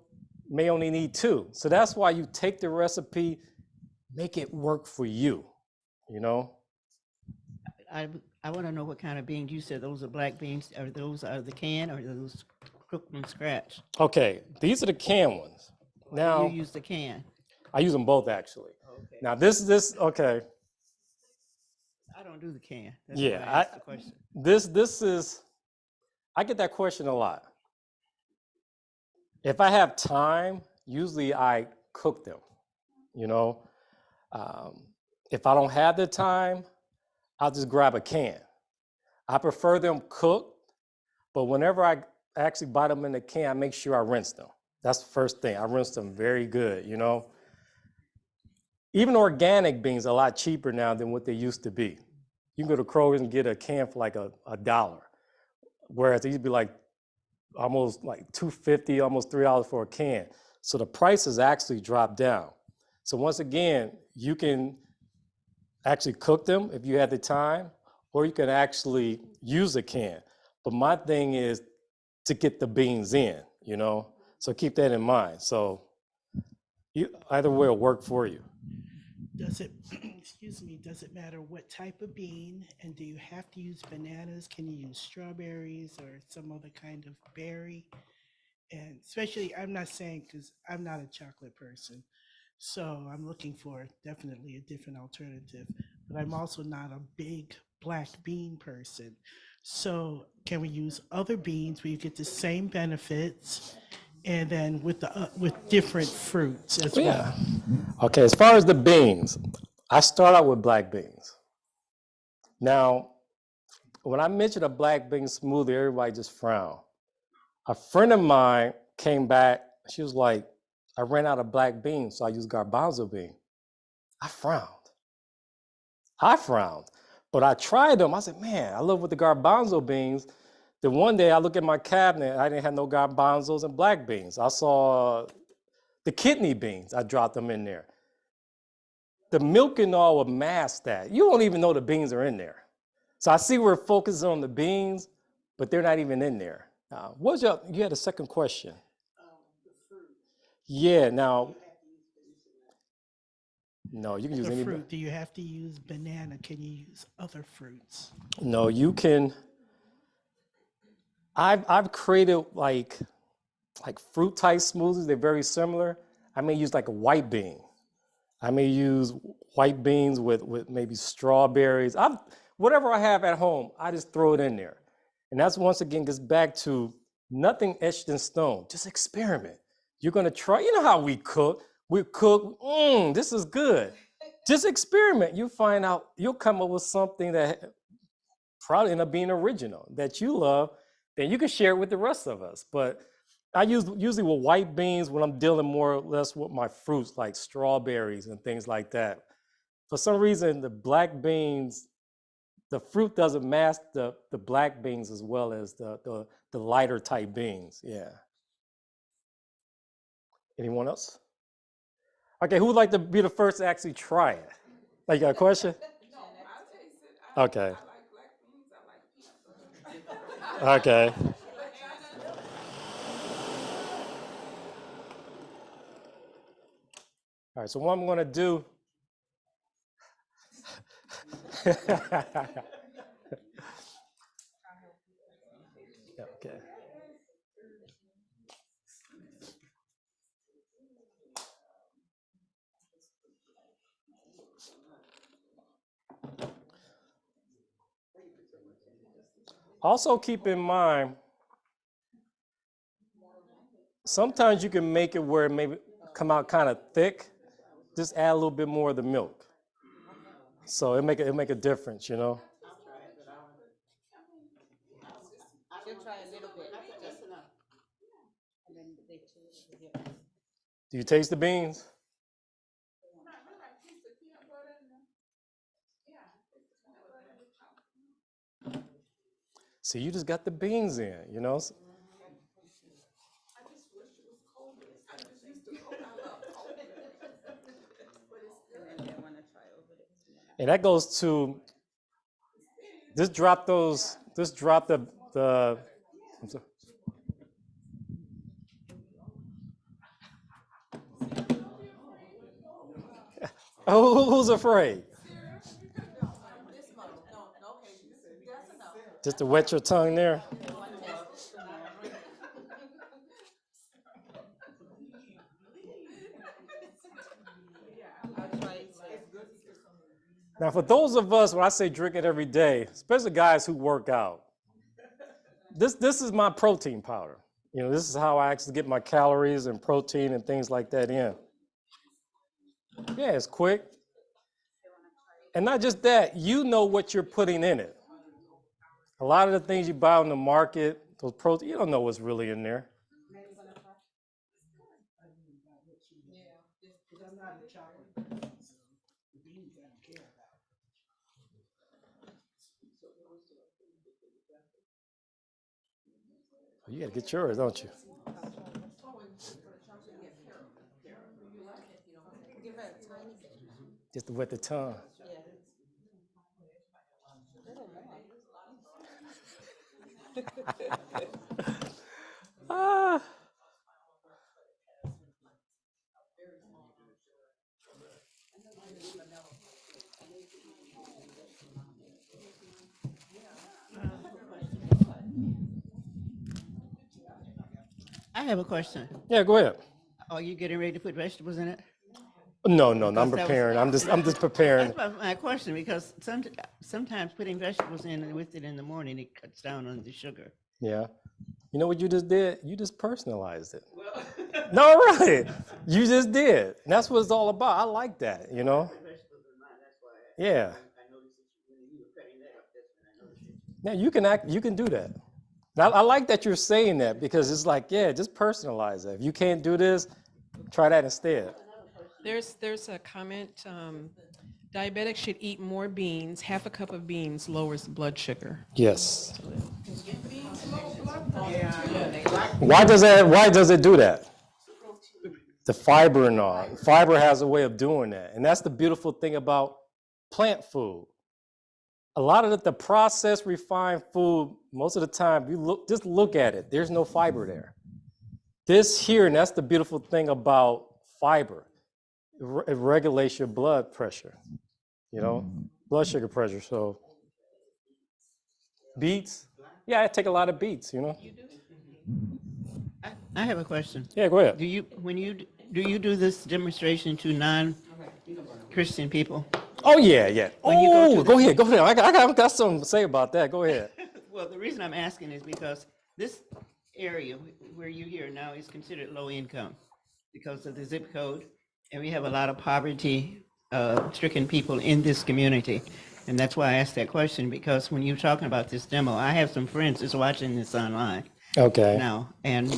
may only need 2. So that's why you take the recipe, make it work for you, I want to know what kind of beans. You said those are black beans. Are those out of the can or are those cooked from scratch? Okay, these are the canned ones. Or Now, you use the can. I use them both actually. Okay. Now okay. I don't do the can. That's Yeah, why I asked the question. This is, I get that question a lot. If I have time, usually I cook them, If I don't have the time, I'll just grab a can. I prefer them cooked, but whenever I actually buy them in the can, I make sure I rinse them. That's the first thing. I rinse them very good, Even organic beans are a lot cheaper now than what they used to be. You can go to Kroger's and get a can for like $1, whereas it used to be like almost like $2.50, almost $3 for a can. So the prices actually dropped down. So once again, you can actually cook them if you had the time, or you can actually use a can. But my thing is to get the beans in, So keep that in mind. So either way will work for you. Does it, does it matter what type of bean? And do you have to use bananas? Can you use strawberries or some other kind of berry? And especially, I'm not saying, because I'm not a chocolate person, so I'm looking for definitely a different alternative. But I'm also not a big black bean person. So can we use other beans where you get the same benefits, and then with different fruits as well? Okay, as far as the beans, I start out with black beans. Now, when I mentioned a black bean smoothie, everybody just frowned. A friend of mine came back, she was like, I ran out of black beans, so I used garbanzo bean. I frowned. But I tried them. I said, man, I love with the garbanzo beans. Then one day I look at my cabinet, I didn't have no garbanzos and black beans. I saw the kidney beans, I dropped them in there. the milk and all will mask that. You won't even know the beans are in there. So I see we're focusing on the beans, but they're not even in there. You had a second question. Yeah, now, no, you can use The any. fruit, do you have to use banana? Can you use other fruits? No, you can. I've created like fruit type smoothies. They're very similar. I may use like a white bean. I may use white beans with maybe strawberries. Whatever I have at home, I just throw it in there. And that's once again gets back to nothing etched in stone. Just experiment. You're gonna try. You know how we cook. We cook. This is good. Just experiment. You find out. You'll come up with something that probably end up being original that you love. Then you can share it with the rest of us. But I usually with white beans when I'm dealing more or less with my fruits like strawberries and things like that. For some reason, the black beans, the fruit doesn't mask the black beans as well as the lighter type beans. Yeah. Anyone else? Okay, who would like to be the first to actually try it? Like, you got a question? Okay. Okay. All right, so what I'm gonna do. Okay. Also keep in mind, sometimes you can make it where it maybe come out kind of thick. Just add a little bit more of the milk. So it'll make a difference, you know? Do you taste the beans? See, you just got the beans in, you know? And that goes to, just drop the, I'm sorry. Who's afraid? Just to wet your tongue there? Now, for those of us, when I say drink it every day, especially guys who work out, this is my protein powder. You know, this is how I actually get my calories and protein and things like that in. Yeah, it's quick. And not just that, you know what you're putting in it. A lot of the things you buy on the market, those protein, you don't know what's really in there. You gotta get yours, don't you? Just to wet the tongue. Ah. I have a question. Yeah, go ahead. Are you getting ready to put vegetables in it? No, I'm Because that was- preparing. I'm just preparing. That's my question, because sometimes putting vegetables in with it in the morning, it cuts down on the sugar. Yeah. You know what you just did? You just personalized it. No, right. You just did. And that's what it's all about. I like that, you know? Yeah. Yeah, you can do that. Now, I like that you're saying that because it's like, yeah, just personalize it. If you can't do this, try that instead. There's a comment, diabetics should eat more beans. Half a cup of beans lowers blood sugar. Yes. Why does it do that? the fiber and all. Fiber has a way of doing that. And that's the beautiful thing about plant food. A lot of the processed refined food, most of the time, just look at it. There's no fiber there. This here, and that's the beautiful thing about fiber. It regulates your blood pressure, blood sugar pressure. So beets, yeah, I take a lot of beets, I have a question. Yeah, go ahead. Do you do this demonstration to non-Christian people? Oh, yeah. When you go to Go ahead. I got something to say about that. Go ahead. Well, the reason I'm asking is because this area where you're here now is considered low income because of the zip code, and we have a lot of poverty-stricken people in this community. And that's why I asked that question, because when you're talking about this demo, I have some friends that's watching this online Okay. now, and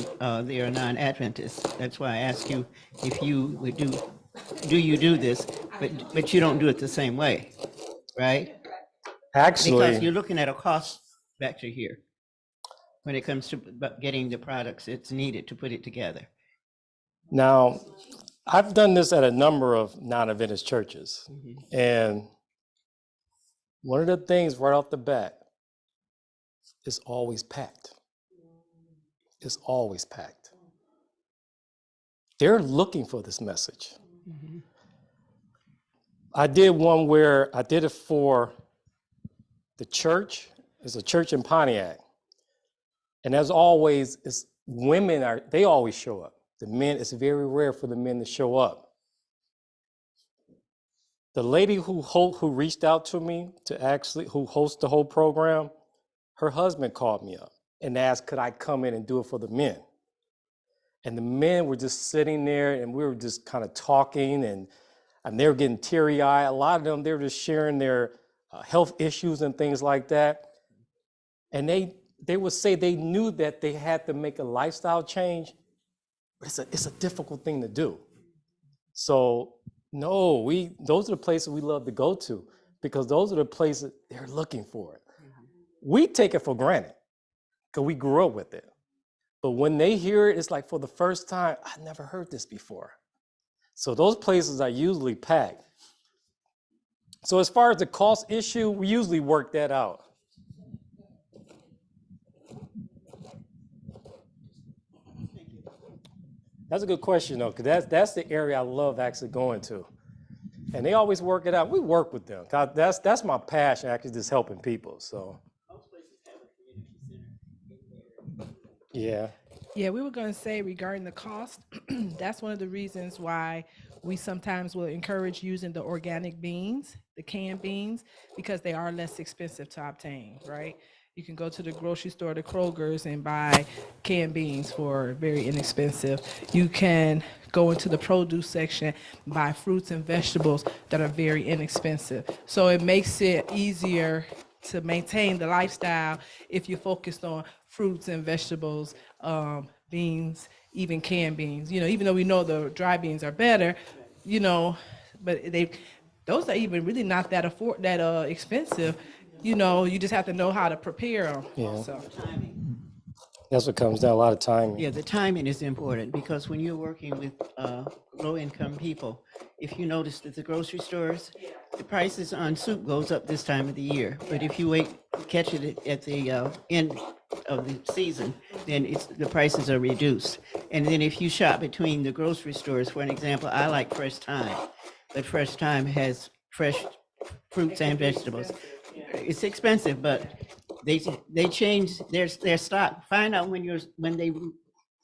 they are non-Adventists. That's why I asked you if you would do you do this, but you don't do it the same way, right? Because Actually, you're looking at a cost vector here when it comes to getting the products that's needed to put it together. now, I've done this at a number of non-Adventist churches. And one of the things right off the bat, it's always packed. It's always packed. They're looking for this message. I did one where I did it for the church. It's a church in Pontiac. And as always, they always show up. The men, it's very rare for the men to show up. The lady who reached out to me who hosts the whole program, her husband called me up and asked, could I come in and do it for the men? And the men were just sitting there and we were just kind of talking and they were getting teary-eyed. A lot of them, they were just sharing their health issues and things like that. And they would say they knew that they had to make a lifestyle change, but it's a difficult thing to do. So no, those are the places we love to go to because those are the places they're looking for it. We take it for granted because we grew up with it. But when they hear it, it's like for the first time, I never heard this before. So those places are usually packed. So as far as the cost issue, we usually work that out. That's a good question though, because that's the area I love actually going to. And they always work it out. We work with them. That's my passion, actually, just helping people. So yeah. Yeah, we were going to say regarding the cost, that's one of the reasons why we sometimes will encourage using the organic beans, the canned beans, because they are less expensive to obtain, right? You can go to the grocery store, the Kroger's, and buy canned beans for very inexpensive. You can go into the produce section, buy fruits and vegetables that are very inexpensive. So it makes it easier to maintain the lifestyle if you're focused on fruits and vegetables, beans, even canned beans. Even though we know the dry beans are better, but those are even really not that expensive. You just have to know how to prepare them. Yeah. So. That's what comes down, a lot of timing. Yeah, the timing is important because when you're working with low-income people, if you notice that the grocery stores, the prices on soup goes up this time of the year. But if you catch it at the end of the season, then the prices are reduced. And then if you shop between the grocery stores, for an example, I like Fresh Thyme, but Fresh Thyme has fresh fruits and vegetables. It's expensive, but they change their stock. Find out when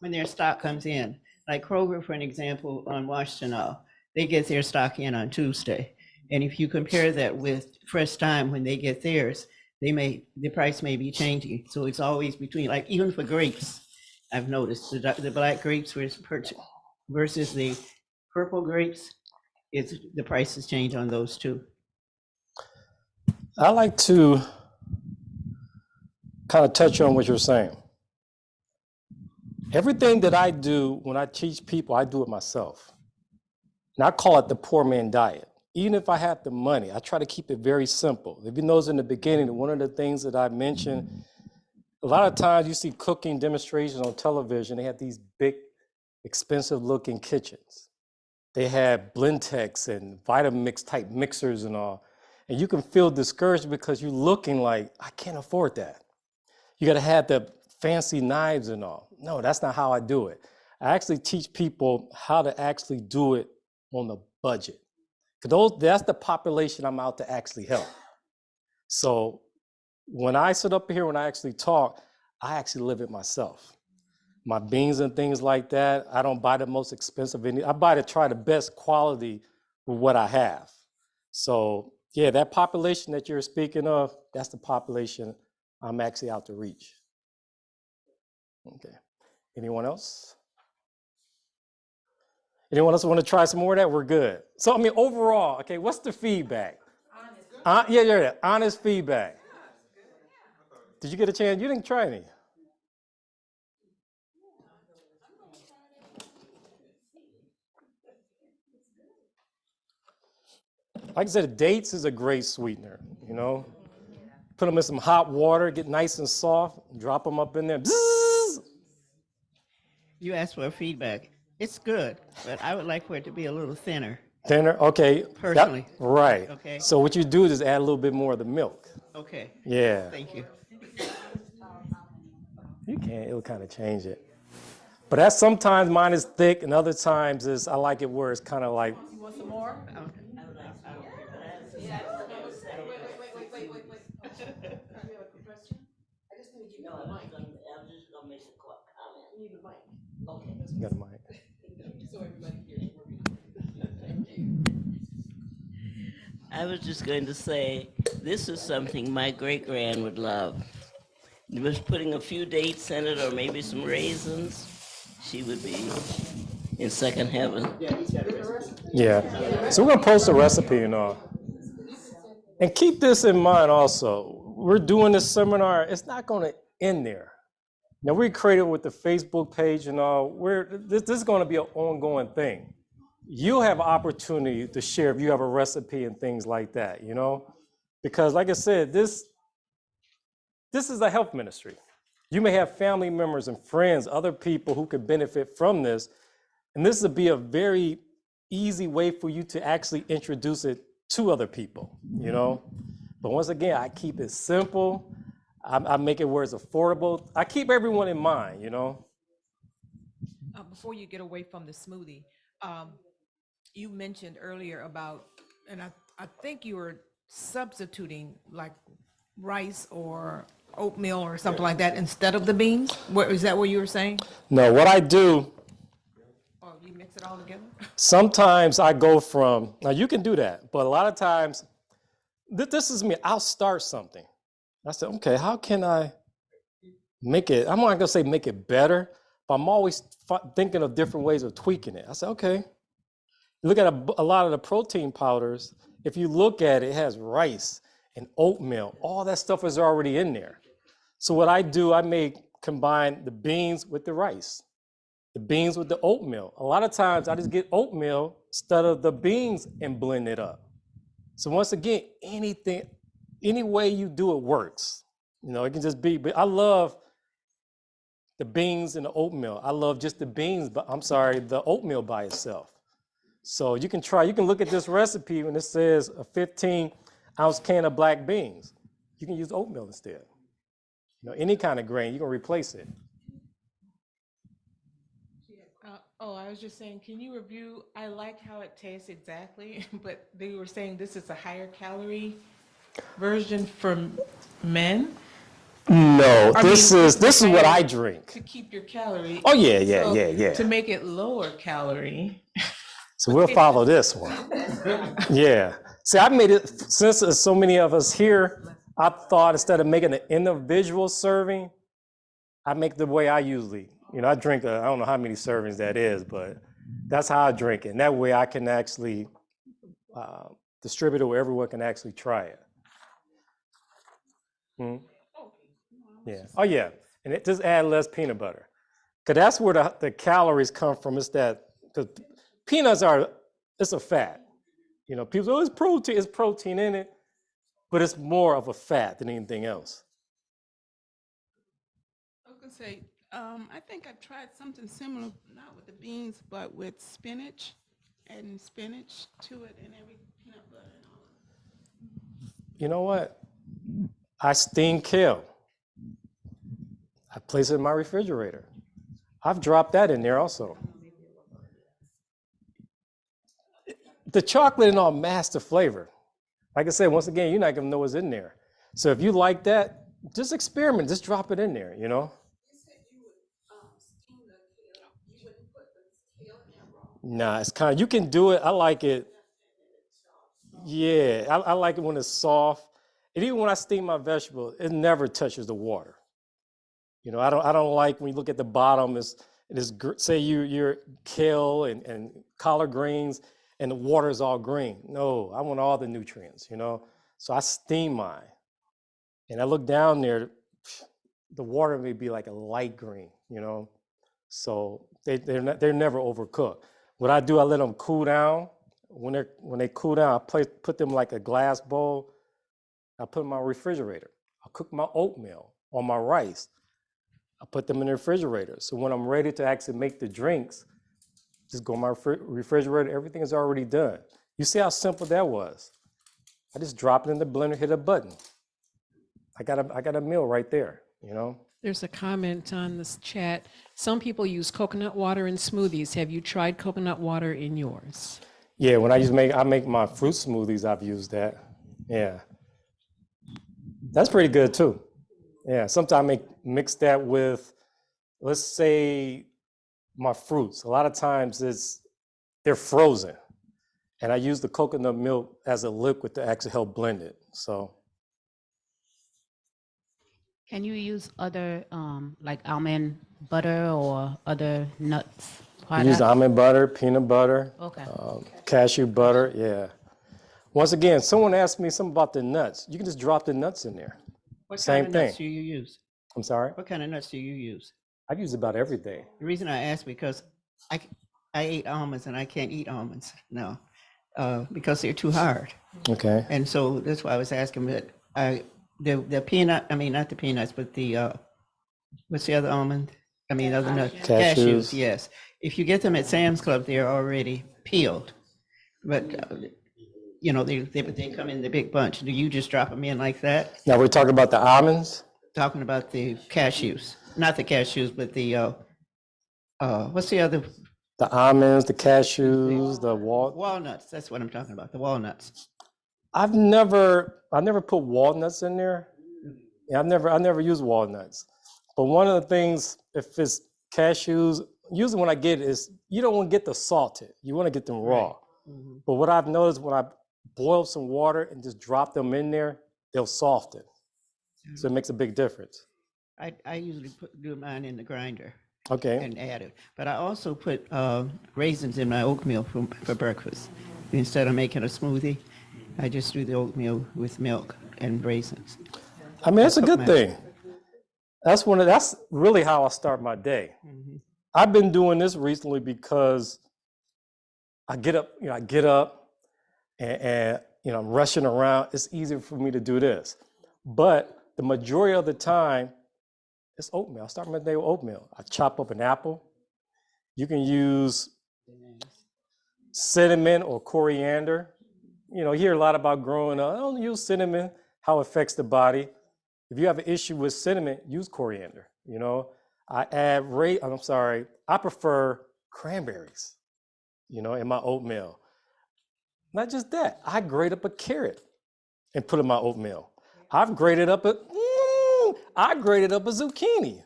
their stock comes in. Like Kroger, for an example, on Washtenaw, they get their stock in on Tuesday. And if you compare that with Fresh Thyme, when they get theirs, the price may be changing. So it's always between, like even for grapes, I've noticed the black grapes versus the purple grapes, the prices change on those too. I like to kind of touch on what you're saying. Everything that I do when I teach people, I do it myself. And I call it the poor man diet. Even if I have the money, I try to keep it very simple. If you notice in the beginning, one of the things that I mentioned, a lot of times you see cooking demonstrations on television, they have these big expensive looking kitchens. They had Blentex and Vitamix type mixers and all. And you can feel discouraged because you're looking like, I can't afford that. You got to have the fancy knives and all. No, that's not how I do it. I actually teach people how to actually do it on a budget. Because that's the population I'm out to actually help. So when I sit up here, when I actually talk, I actually live it myself. My beans and things like that, I don't buy the most expensive. I try the best quality with what I have. So yeah, that population that you're speaking of, that's the population I'm actually out to reach. Okay. Anyone else? Anyone else want to try some more of that? We're good. So I mean, overall, okay, what's the feedback? Yeah. Honest feedback. Did you get a chance? You didn't try any. Like I said, dates is a great sweetener, you know? Put them in some hot water, get nice and soft, drop them up in there. Bzzz. You asked for feedback. It's good, but I would like for it to be a little thinner. Thinner, okay. Personally. Right. Okay. So what you do is add a little bit more of the milk. Okay. Yeah. Thank you. You can, it'll kind of change it. But that's sometimes mine is thick and other times is, I like it where it's kind of like. You want some more? Wait. You have a question? I just need to give you No, the mic. I'm just gonna make a comment. You need the mic. Okay. You got a mic. So everybody hears what we're doing. Thank you. I was just going to say, this is something my great-grand would love. Just putting a few dates in it or maybe some raisins, she would be in second heaven. Yeah. So we're gonna post a recipe and all. And keep this in mind also. We're doing this seminar, it's not gonna end there. Now we created with the Facebook page and all, this is gonna be an ongoing thing. You'll have opportunity to share if you have a recipe and things like that, you know? Because like I said, this is a health ministry. You may have family members and friends, other people who could benefit from this. And this would be a very easy way for you to actually introduce it to other people, you know? But once again, I keep it simple. I make it where it's affordable. I keep everyone in mind, you know? Before you get away from the smoothie, you mentioned earlier about, and I think you were substituting like rice or oatmeal or something like that instead of the beans. Is that what you were saying? No, what I do, Or you mix it all together? sometimes I go from, now you can do that, but a lot of times, this is me, I'll start something. I said, okay, how can I make it, I'm not gonna say make it better, but I'm always thinking of different ways of tweaking it. I said, okay, look at a lot of the protein powders, if you look at it, it has rice and oatmeal, all that stuff is already in there. So what I do, I combine the beans with the rice, the beans with the oatmeal. A lot of times I just get oatmeal instead of the beans and blend it up. So once again, any way you do it works. You know, it can just be, but I love the beans and the oatmeal. I love just the beans, but I'm sorry, the oatmeal by itself. So you can look at this recipe when it says a 15-ounce can of black beans. You can use oatmeal instead. You know, any kind of grain, you can replace it. I was just saying, can you review? I like how it tastes exactly, but they were saying this is a higher calorie version for men. No, I this mean, is what I higher drink. to keep your calorie. Oh yeah, So, yeah. To make it lower calorie. So we'll follow this one. Yeah. See, I made it, since there's so many of us here, I thought instead of making an individual serving, I make the way I usually, I drink, I don't know how many servings that is, but that's how I drink it. And that way I can actually distribute it where everyone can actually try it. Hmm? Yeah. Oh yeah. And it just add less peanut butter. Cause that's where the calories come from. It's that, because peanuts it's a fat. You know, people say, oh, it's protein in it, but it's more of a fat than anything else. I was gonna say, I think I've tried something similar, not with the beans, but with spinach, adding spinach to it and every peanut butter and all. You know what? I steam kale. I place it in my refrigerator. I've dropped that in there also. The chocolate and all masks the flavor. Like I said, once again, you're not gonna know what's in there. So if you like that, just experiment, just drop it in there, you know? You said you would steam the kale. You wouldn't put the kale in there raw. Nah, it's kind of, you can do it. I like it. Yeah, I like it when it's soft. And even when I steam my vegetable, it never touches the water. You know, I don't like when you look at the bottom, say you're kale and collard greens and the water is all green. No, I want all the nutrients, you know? So I steam mine. And I look down there, the water may be like a light green, you know? So they're never overcooked. What I do, I let them cool down. When they cool down, I put them like a glass bowl. I put them in my refrigerator. I cook my oatmeal or my rice. I put them in the refrigerator. So when I'm ready to actually make the drinks, just go in my refrigerator, everything is already done. You see how simple that was? I just drop it in the blender, hit a button. I got a meal right there, you know? There's a comment on this chat. Some people use coconut water in smoothies. Have you tried coconut water in yours? Yeah, when I make my fruit smoothies, I've used that. Yeah. That's pretty good too. Yeah, sometimes I mix that with, let's say, my fruits. A lot of times they're frozen. And I use the coconut milk as a liquid to actually help blend it, so. Can you use other, like almond butter or other nuts? I use almond butter, peanut butter, Okay. cashew butter, yeah. Once again, someone asked me something about the nuts. You can just drop the nuts in there. What Same kind of nuts thing. do you use? I'm sorry? What kind of nuts do you use? I use about everything. The reason I ask because I ate almonds and I can't eat almonds now because they're too hard. Okay. And so that's why I was asking. But the peanut, I mean not the peanuts, but the what's the other almond? I mean other nuts. Cashews. Yes. If you get them at Sam's Club, they're already peeled. But you know they come in the big bunch. Do you just drop them in like that? Now we're talking about the almonds? Talking about the cashews, not the cashews, but the what's the other? The almonds, the cashews, the Walnuts. That's what I'm talking about. The walnuts. I've never put walnuts in there. Yeah, I never use walnuts. But one of the things, if it's cashews, usually when I get it is you don't want to get the salted. You want to get them raw. Right. Mm-hmm. But what I've noticed when I boil some water and just drop them in there, they'll soften. So it makes a big difference. I usually do mine in the grinder. Okay. And add it. But I also put raisins in my oatmeal for breakfast. Instead of making a smoothie, I just do the oatmeal with milk and raisins. I mean, that's a good thing. That's really how I start my day. Mm-hmm. I've been doing this recently because I get up and I'm rushing around. It's easier for me to do this. But the majority of the time, it's oatmeal. I start my day with oatmeal. I chop up an apple. You can use cinnamon or coriander. You know, you hear a lot about growing up. I don't use cinnamon, how it affects the body. If you have an issue with cinnamon, use coriander. You know, I prefer cranberries, you know, in my oatmeal. Not just that, I grate up a carrot and put in my oatmeal. I've grated up a zucchini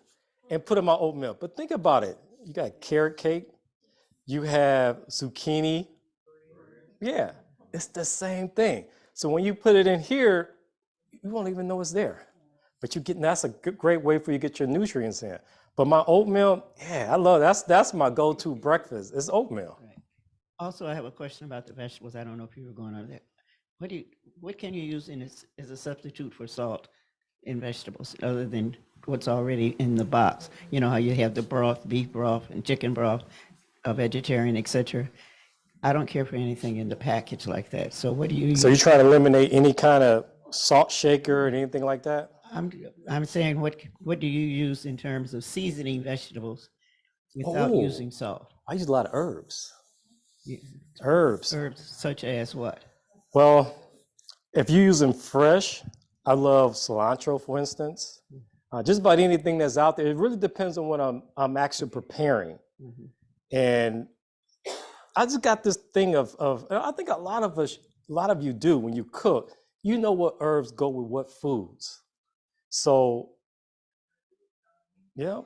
and put in my oatmeal. But think about it. You got carrot cake, you have zucchini. Yeah, it's the same thing. So when you put it in here, you won't even know it's there. But that's a great way for you to get your nutrients in. But my oatmeal, yeah, I love that's my go-to breakfast. It's oatmeal. Right. Also, I have a question about the vegetables. I don't know if you were going on that. What can you use as a substitute for salt in vegetables other than what's already in the box? You know how you have the broth, beef broth and chicken broth, a vegetarian, etc. I don't care for anything in the package like that. So what do you use? So you're trying to eliminate any kind of salt shaker or anything like that? I'm saying, what do you use in terms of seasoning vegetables without Oh. using salt? I use a lot of herbs. Yeah. Herbs. Herbs such as what? Well, if you're using fresh, I love cilantro, for instance. Just about anything that's out there. It really depends on what I'm actually preparing. And I just got this thing of I think a lot of you do when you cook, you know what herbs go with what foods. So, yeah,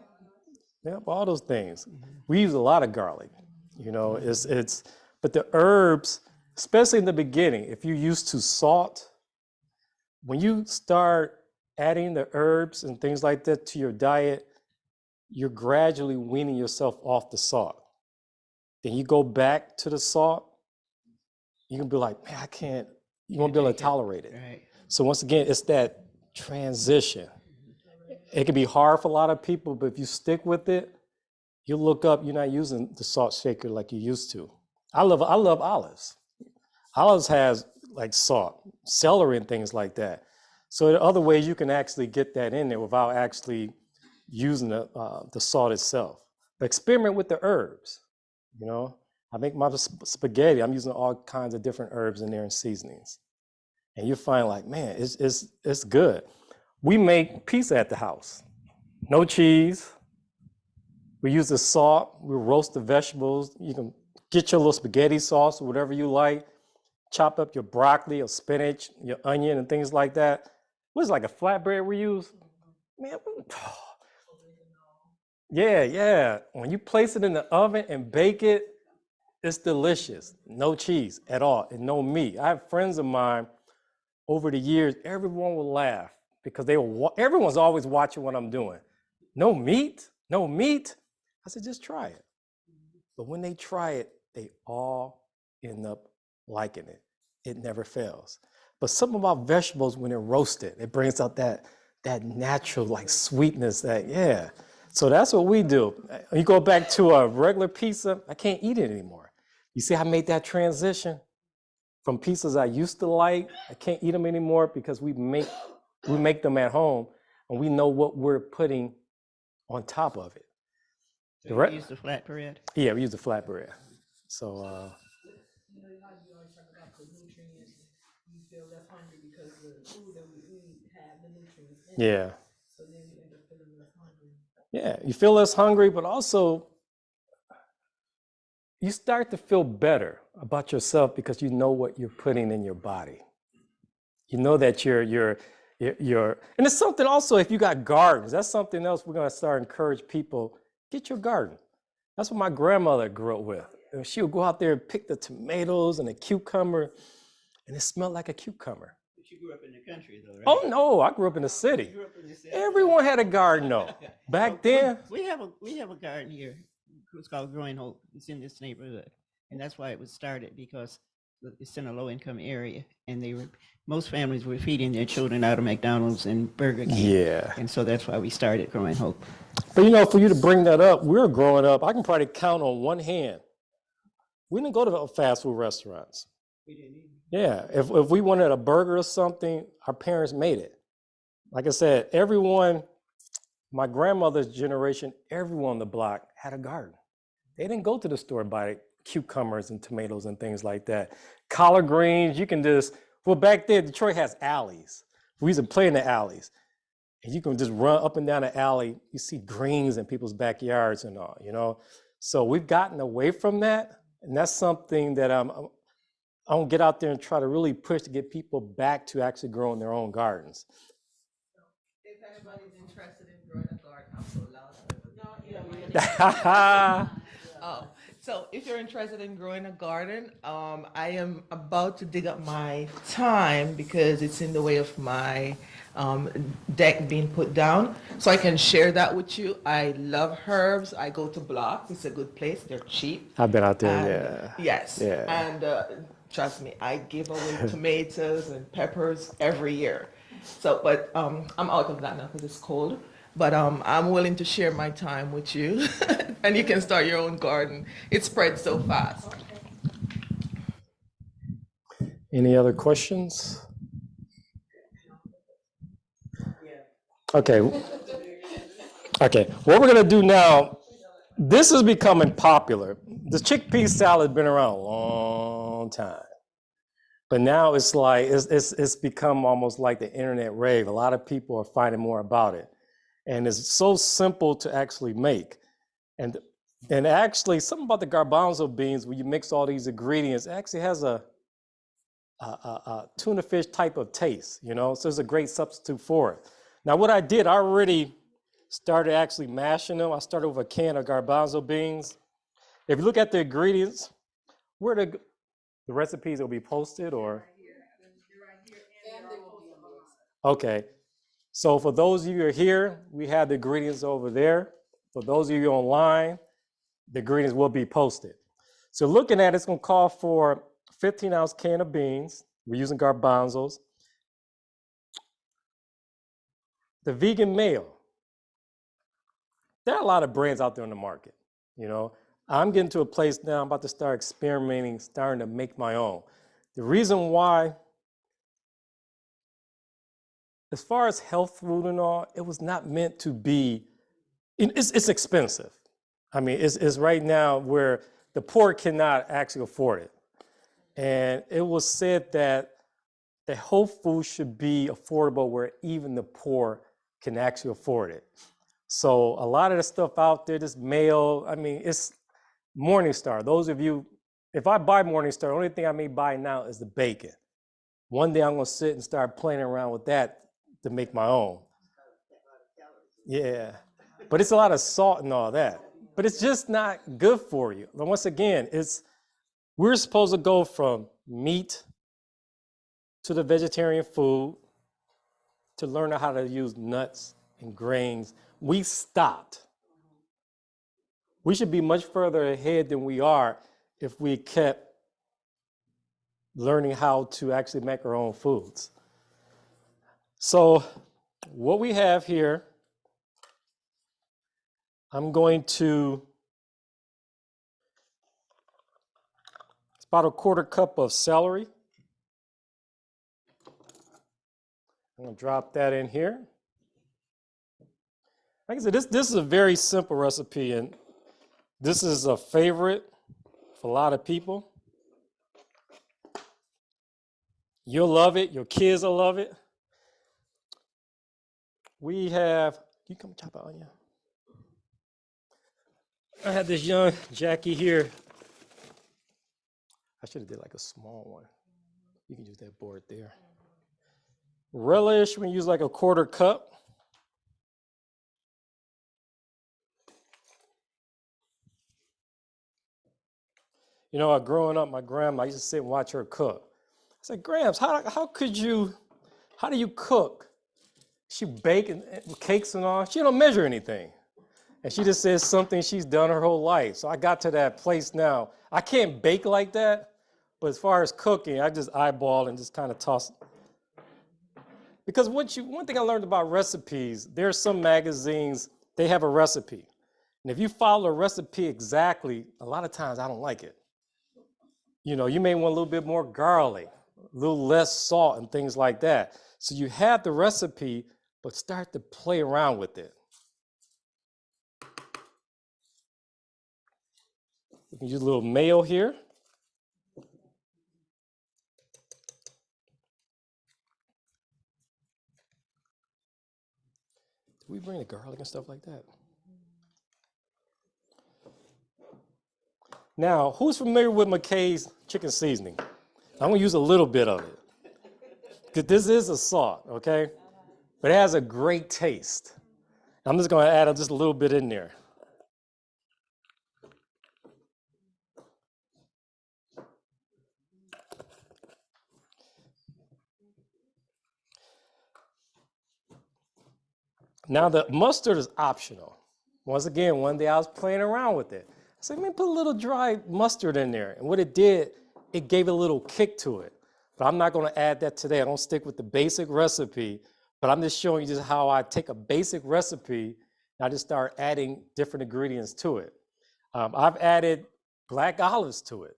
all those things. We use a lot of garlic, you know, but the herbs, especially in the beginning, if you're used to salt, when you start adding the herbs and things like that to your diet, you're gradually weaning yourself off the salt. Then you go back to the salt, you can be like, man, I can't, you won't be able to tolerate it. Right. So once again, it's that transition. It can be hard for a lot of people, but if you stick with it, you look up, you're not using the salt shaker like you used to. I love olives. Olives has like salt, celery and things like that. So there are other ways you can actually get that in there without actually using the salt itself. But experiment with the herbs, you know. I make my spaghetti, I'm using all kinds of different herbs in there and seasonings. And you find like, man, it's good. We make pizza at the house. No cheese. We use the salt. We roast the vegetables. You can get your little spaghetti sauce or whatever you like. Chop up your broccoli or spinach, your onion and things like that. What's like a flatbread we use? Man, yeah. When you place it in the oven and bake it, it's delicious. No cheese at all and no meat. I have friends of mine over the years, everyone will laugh because everyone's always watching what I'm doing. No meat? No meat? I said, just try it. But when they try it, they all end up liking it. It never fails. But something about vegetables, when they're roasted, it brings out that natural like sweetness So that's what we do. You go back to a regular pizza, I can't eat it anymore. You see how I made that transition? From pizzas I used to like, I can't eat them anymore because we make them at home and we know what we're putting on top of it. So you use the flatbread? Yeah, we use the flatbread. So You know how you always talk about the nutrients, you feel less hungry because the food that we eat have the nutrients in it. yeah. So then you end up feeling less hungry. Yeah, you feel less hungry, but also you start to feel better about yourself because you know what you're putting in your body. You know that you're and it's something also if you got gardens, that's something else we're gonna start encourage people, get your garden. That's what my grandmother grew up with. And she would go out there and pick the tomatoes and the cucumber, and it smelled like a cucumber. But you grew up in the country though, right? Oh no, I grew up in the city. You grew up in the city? Everyone had a garden though. Back then. We have a garden here. It's called Growing Hope. It's in this neighborhood. And that's why it was started, because it's in a low income area. And most families were feeding their children out of McDonald's and Burger King. Yeah. And so that's why we started Growing Hope. But you know, for you to bring that up, we were growing up, I can probably count on one hand. We didn't go to fast food restaurants. We didn't either. Yeah, if we wanted a burger or something, our parents made it. Like I said, everyone, my grandmother's generation, everyone on the block had a garden. They didn't go to the store and buy cucumbers and tomatoes and things like that. Collard greens, you can back then, Detroit has alleys. We used to play in the alleys. And you can just run up and down the alley. You see greens in people's backyards and all, you know? So we've gotten away from that. And that's something that I don't get out there and try to really push to get people back to actually growing their own gardens. If anybody's interested in growing a garden, I'm so loud. So if you're interested in growing a garden, I am about to dig up my thyme because it's in the way of my deck being put down. So I can share that with you. I love herbs. I go to Blocks. It's a good place. They're cheap. I've been out there, And, yeah. Yes. Yeah. And trust me, I give away tomatoes and peppers every year. So, but I'm out of that now because it's cold. But I'm willing to share my time with you, and you can start your own garden. It spreads so fast. Any other questions? Okay. Okay. What we're gonna do now, this is becoming popular. The chickpea salad has been around a long time. But now it's like it's become almost like the internet rave. A lot of people are finding more about it. And it's so simple to actually make. And actually something about the garbanzo beans, when you mix all these ingredients, it actually has a tuna fish type of taste, you know? So it's a great substitute for it. Now what I did, I already started actually mashing them. I started with a can of garbanzo beans. If you look at the ingredients, where the recipes will be posted or? Okay, so for those of you who are here, we have the ingredients over there. For those of you online, the ingredients will be posted. So looking at it, it's gonna call for 15-ounce can of beans. We're using garbanzos. The vegan mayo. There are a lot of brands out there on the market, you know. I'm getting to a place now, I'm about to start experimenting, starting to make my own. The reason why, as far as health food and all, it was not meant to be, it's expensive. I mean, it's right now where the poor cannot actually afford it. And it was said that the whole food should be affordable where even the poor can actually afford it. So a lot of the stuff out there, this mayo, I mean, it's Morningstar. Those of you, if I buy Morningstar, the only thing I may buy now is the bacon. One day I'm gonna sit and start playing around with that to make my own. Yeah, but it's a lot of salt and all that. But it's just not good for you. And once again, we're supposed to go from meat to the vegetarian food to learn how to use nuts and grains. We stopped. We should be much further ahead than we are if we kept learning how to actually make our own foods. So what we have here, I'm going to, it's about a quarter cup of celery. I'm gonna drop that in here. Like I said, this is a very simple recipe, and this is a favorite for a lot of people. You'll love it, your kids will love it. We have, you come chop an onion. I have this young Jackie here. I should have did like a small one. You can use that board there. Relish, we use like a quarter cup. You know, growing up, my grandma, I used to sit and watch her cook. I said, Gramps, how do you cook? She baking cakes and all. She don't measure anything. And she just says something she's done her whole life. So I got to that place now. I can't bake like that, but as far as cooking, I just eyeball and just kind of toss it. Because one thing I learned about recipes, there's some magazines, they have a recipe. And if you follow a recipe exactly, a lot of times I don't like it. You know, you may want a little bit more garlic, a little less salt and things like that. So you have the recipe, but start to play around with it. We can use a little mayo here. Did we bring the garlic and stuff like that? Now, who's familiar with McKay's chicken seasoning? I'm gonna use a little bit of it. Because this is a salt, okay? But it has a great taste. I'm just gonna add just a little bit in there. Now the mustard is optional. Once again, one day I was playing around with it. I said, let me put a little dry mustard in there. And what it did, it gave a little kick to it. But I'm not gonna add that today. I don't stick with the basic recipe, but I'm just showing you just how I take a basic recipe and I just start adding different ingredients to it. I've added black olives to it,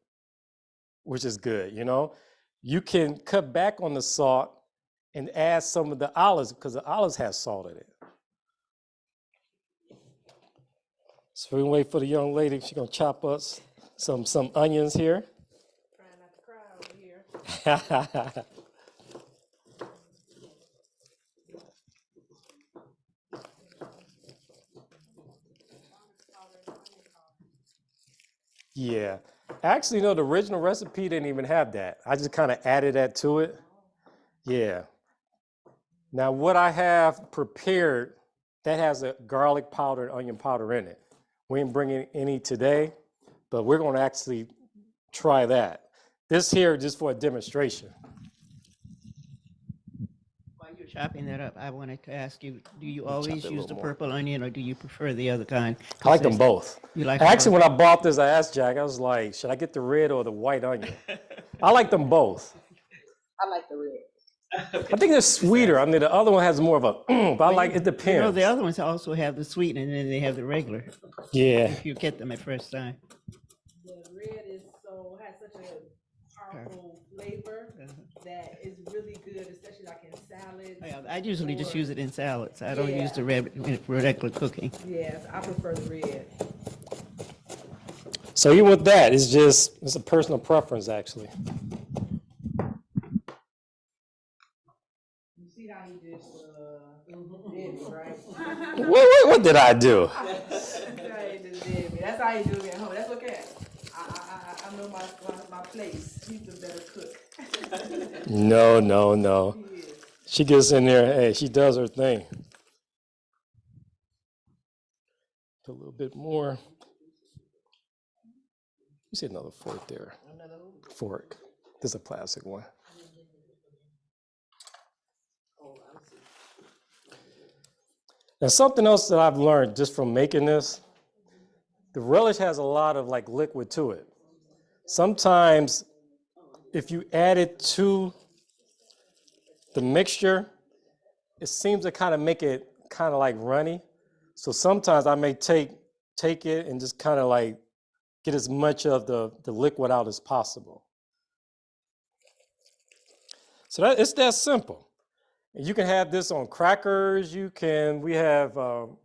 which is good, you know? You can cut back on the salt and add some of the olives because the olives have salt in it. So we wait for the young lady. She's gonna chop us some onions here. Trying not to cry over here. Yeah. Actually, no, the original recipe didn't even have that. I just kind of added that to it. Yeah. Now, what I have prepared, that has a garlic powder and onion powder in it. We ain't bringing any today, but we're going to actually try that. This here just for a demonstration. While you're chopping that up, I wanted to ask you, do you Chop it always a use little the more. purple onion or do you prefer the other kind? I like them both. You like Actually, both? when I bought this, I asked Jack, I was like, should I get the red or the white onion? I like them both. I like the red. I think they're sweeter. I mean, the other one has more of a, but I like, it You know, depends. the other ones also have the sweet and then they have the regular, Yeah. if you get them at first time. The red has such a powerful flavor that is really good, especially like in salads. I usually just use it in salads. I don't use Yeah. the red in regular cooking. Yes, I prefer the red. So even with that, it's a personal preference, actually. You see how he just did me, right? What did I do? That's how he just did me. That's how he do me at home. That's okay. I know my place. He's the better cook. No. He is. She gets in there, hey, she does her thing. Put a little bit more. You see another fork there. Fork. This is a plastic one. Now something else that I've learned just from making this, the relish has a lot of like liquid to it. Sometimes if you add it to the mixture, it seems to kind of make it kind of like runny. So sometimes I may take it and just kind of like get as much of the liquid out as possible. So it's that simple. You can have this on crackers. We have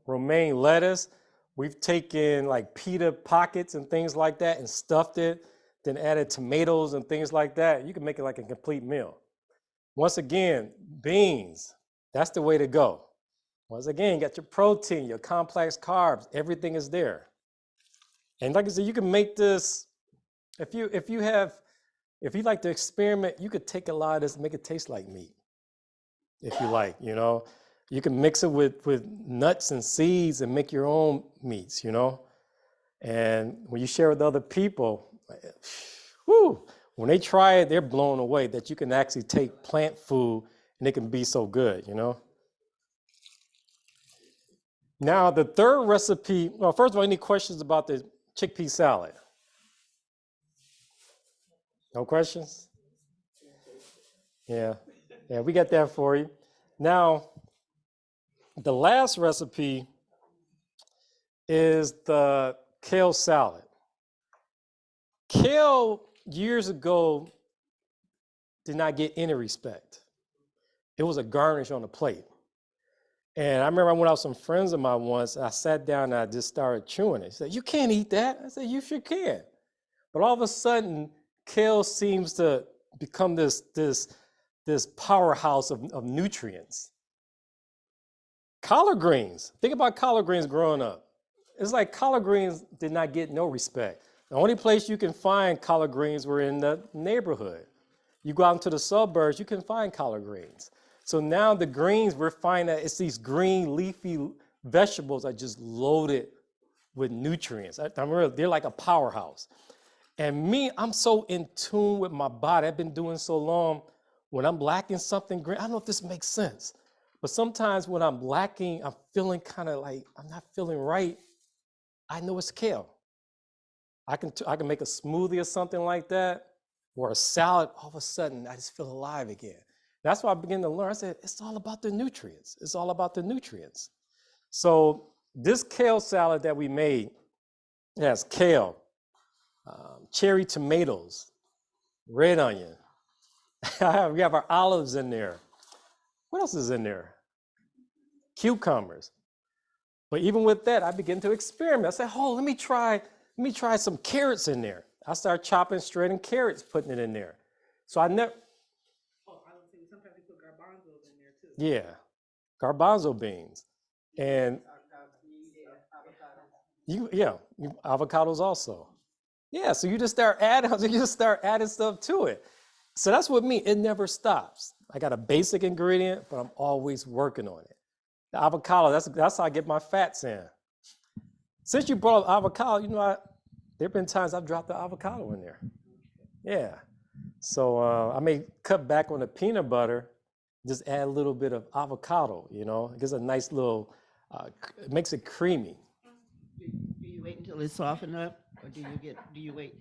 romaine lettuce. We've taken like pita pockets and things like that and stuffed it, then added tomatoes and things like that. You can make it like a complete meal. Once again, beans, that's the way to go. Once again, you got your protein, your complex carbs, everything is there. And like I said, you can make this, if you like to experiment, you could take a lot of this and make it taste like meat. If you like, you know. You can mix it with nuts and seeds and make your own meats, you know. And when you share with other people, whoo, when they try it, they're blown away that you can actually take plant food and it can be so good, you know. Now, the third recipe, well, first of all, any questions about the chickpea salad? No questions? Yeah, we got that for you. Now, the last recipe is the kale salad. Kale, years ago, did not get any respect. It was a garnish on the plate. And I remember I went out with some friends of mine once, and I sat down and I just started chewing it. He said, "You can't eat that." I said, "You sure can." But all of a sudden, kale seems to become this powerhouse of nutrients. Collard greens, think about collard greens growing up. It's like collard greens did not get no respect. The only place you can find collard greens were in the neighborhood. You go out into the suburbs, you can find collard greens. So now the greens, we're finding that it's these green leafy vegetables are just loaded with nutrients. They're like a powerhouse. And me, I'm so in tune with my body. I've been doing so long. When I'm lacking something green, I don't know if this makes sense, but sometimes when I'm lacking, I'm feeling kind of like I'm not feeling right. I know it's kale. I can make a smoothie or something like that, or a salad. All of a sudden, I just feel alive again. That's why I began to learn. I said, it's all about the nutrients. It's all about the nutrients. So this kale salad that we made has kale, cherry tomatoes, red onion. We have our olives in there. What else is in there? Cucumbers. But even with that, I began to experiment. I said, oh, let me try some carrots in there. I started chopping straight and carrots, putting it in there. So I never. Oh, I would say sometimes you put garbanzos in there too. Yeah, garbanzo beans, and avocados also. Yeah, so you just start adding stuff to it. So that's what me. It never stops. I got a basic ingredient, but I'm always working on it. The avocado, that's how I get my fats in. Since you brought up avocado, there've been times I've dropped the avocado in there. Yeah. So I may cut back on the peanut butter, just add a little bit of avocado, it gives a nice little, it makes it creamy. Do you wait until it's softened up, or do you wait,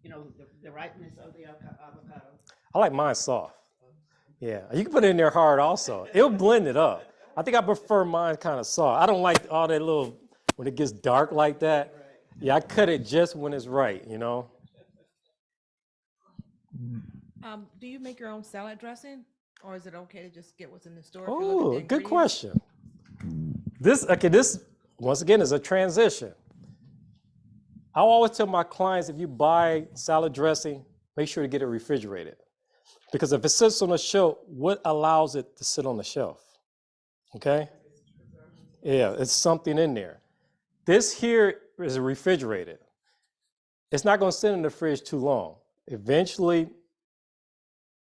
the ripeness of the avocado? I like mine soft. Yeah, you can put it in there hard also. It'll blend it up. I think I prefer mine kind of soft. I don't like all that little, when it gets dark like that. Yeah, I cut it just when it's right, Do you make your own salad dressing, or is it okay to just get what's in the store? If you look at Oh, the good ingredients? question. This once again is a transition. I always tell my clients, if you buy salad dressing, make sure to get it refrigerated. Because if it sits on the shelf, what allows it to sit on the shelf? Okay? Yeah, it's something in there. This here is refrigerated. It's not going to sit in the fridge too long. Eventually,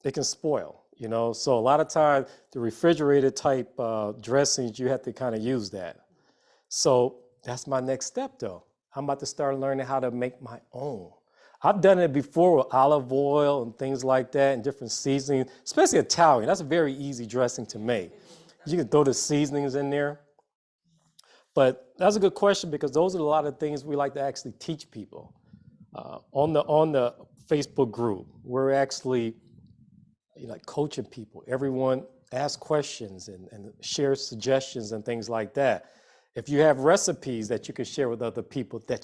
it can spoil, So a lot of times, the refrigerated type dressings, you have to kind of use that. So that's my next step, though. I'm about to start learning how to make my own. I've done it before with olive oil and things like that and different seasonings, especially Italian. That's a very easy dressing to make. You can throw the seasonings in there. But that's a good question because those are a lot of things we like to actually teach people. On the Facebook group, we're actually coaching people. Everyone asks questions and shares suggestions and things like that. If you have recipes that you can share with other people that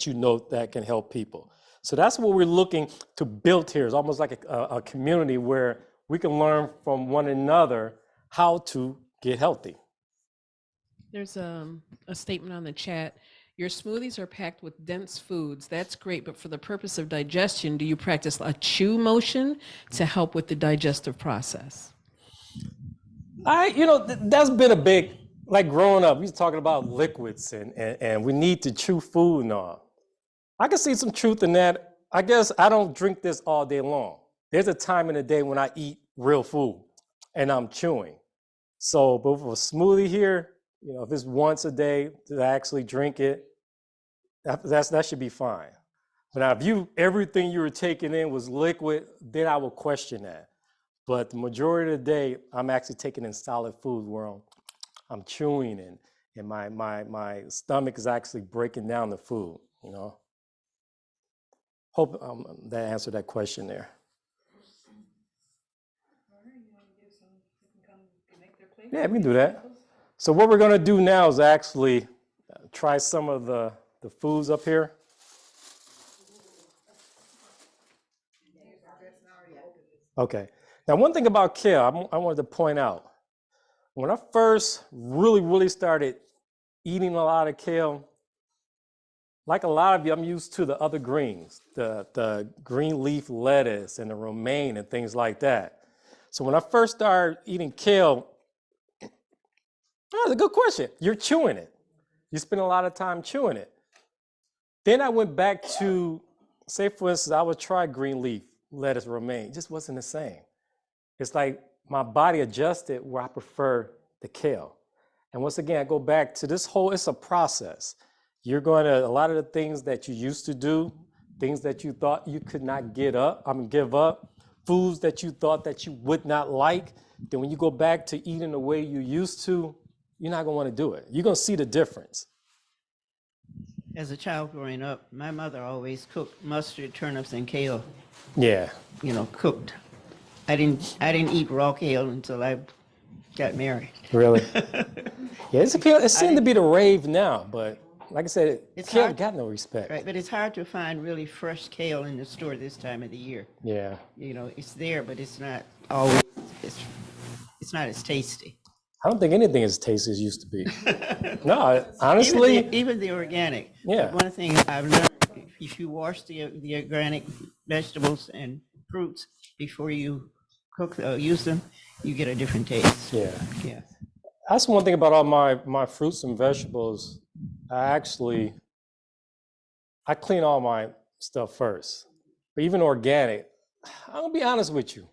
that can help people. So that's what we're looking to build here. It's almost like a community where we can learn from one another how to get healthy. There's a statement on the chat. Your smoothies are packed with dense foods. That's great, but for the purpose of digestion, do you practice a chew motion to help with the digestive process? That's been a big, like growing up, we was talking about liquids and we need to chew food and all. I can see some truth in that. I guess I don't drink this all day long. There's a time in the day when I eat real food and I'm chewing. So, but for a smoothie here, if it's once a day to actually drink it, that should be fine. But now if everything you were taking in was liquid, then I would question that. But the majority of the day, I'm actually taking in solid food where I'm chewing and my stomach is actually breaking down the food, Hope that answered that question there. Yeah, we can do that. So what we're gonna do now is actually try some of the foods up here. Okay. Now, one thing about kale, I wanted to point out, when I first really started eating a lot of kale, like a lot of you, I'm used to the other greens, the green leaf lettuce and the romaine and things like that. So when I first started eating kale, that's a good question. You're chewing it. You spend a lot of time chewing it. Then I went back to, say for instance, I would try green leaf lettuce, romaine. It just wasn't the same. It's like my body adjusted where I prefer the kale. And once again, I go back to it's a process. A lot of the things that you used to do, things that you thought you could not give up, foods that you thought that you would not like, then when you go back to eating the way you used to, you're not gonna wanna do it. You're gonna see the difference. As a child growing up, my mother always cooked mustard, turnips, and kale. Yeah. Cooked. I didn't eat raw kale until I got married. Really? Yeah, it seemed to be the rave now, but like I said, kale got no respect. Right, but it's hard to find really fresh kale in the store this time of the year. Yeah. It's there, but it's not always, it's not as tasty. I don't think anything is tasty as it used to be. No, honestly, Even the organic. Yeah. One thing I've learned, if you wash the organic vegetables and fruits before you cook, use them, you get a different taste. yeah. Yeah. That's one thing about all my fruits and vegetables. I clean all my stuff first. But even organic, I'll be honest with you.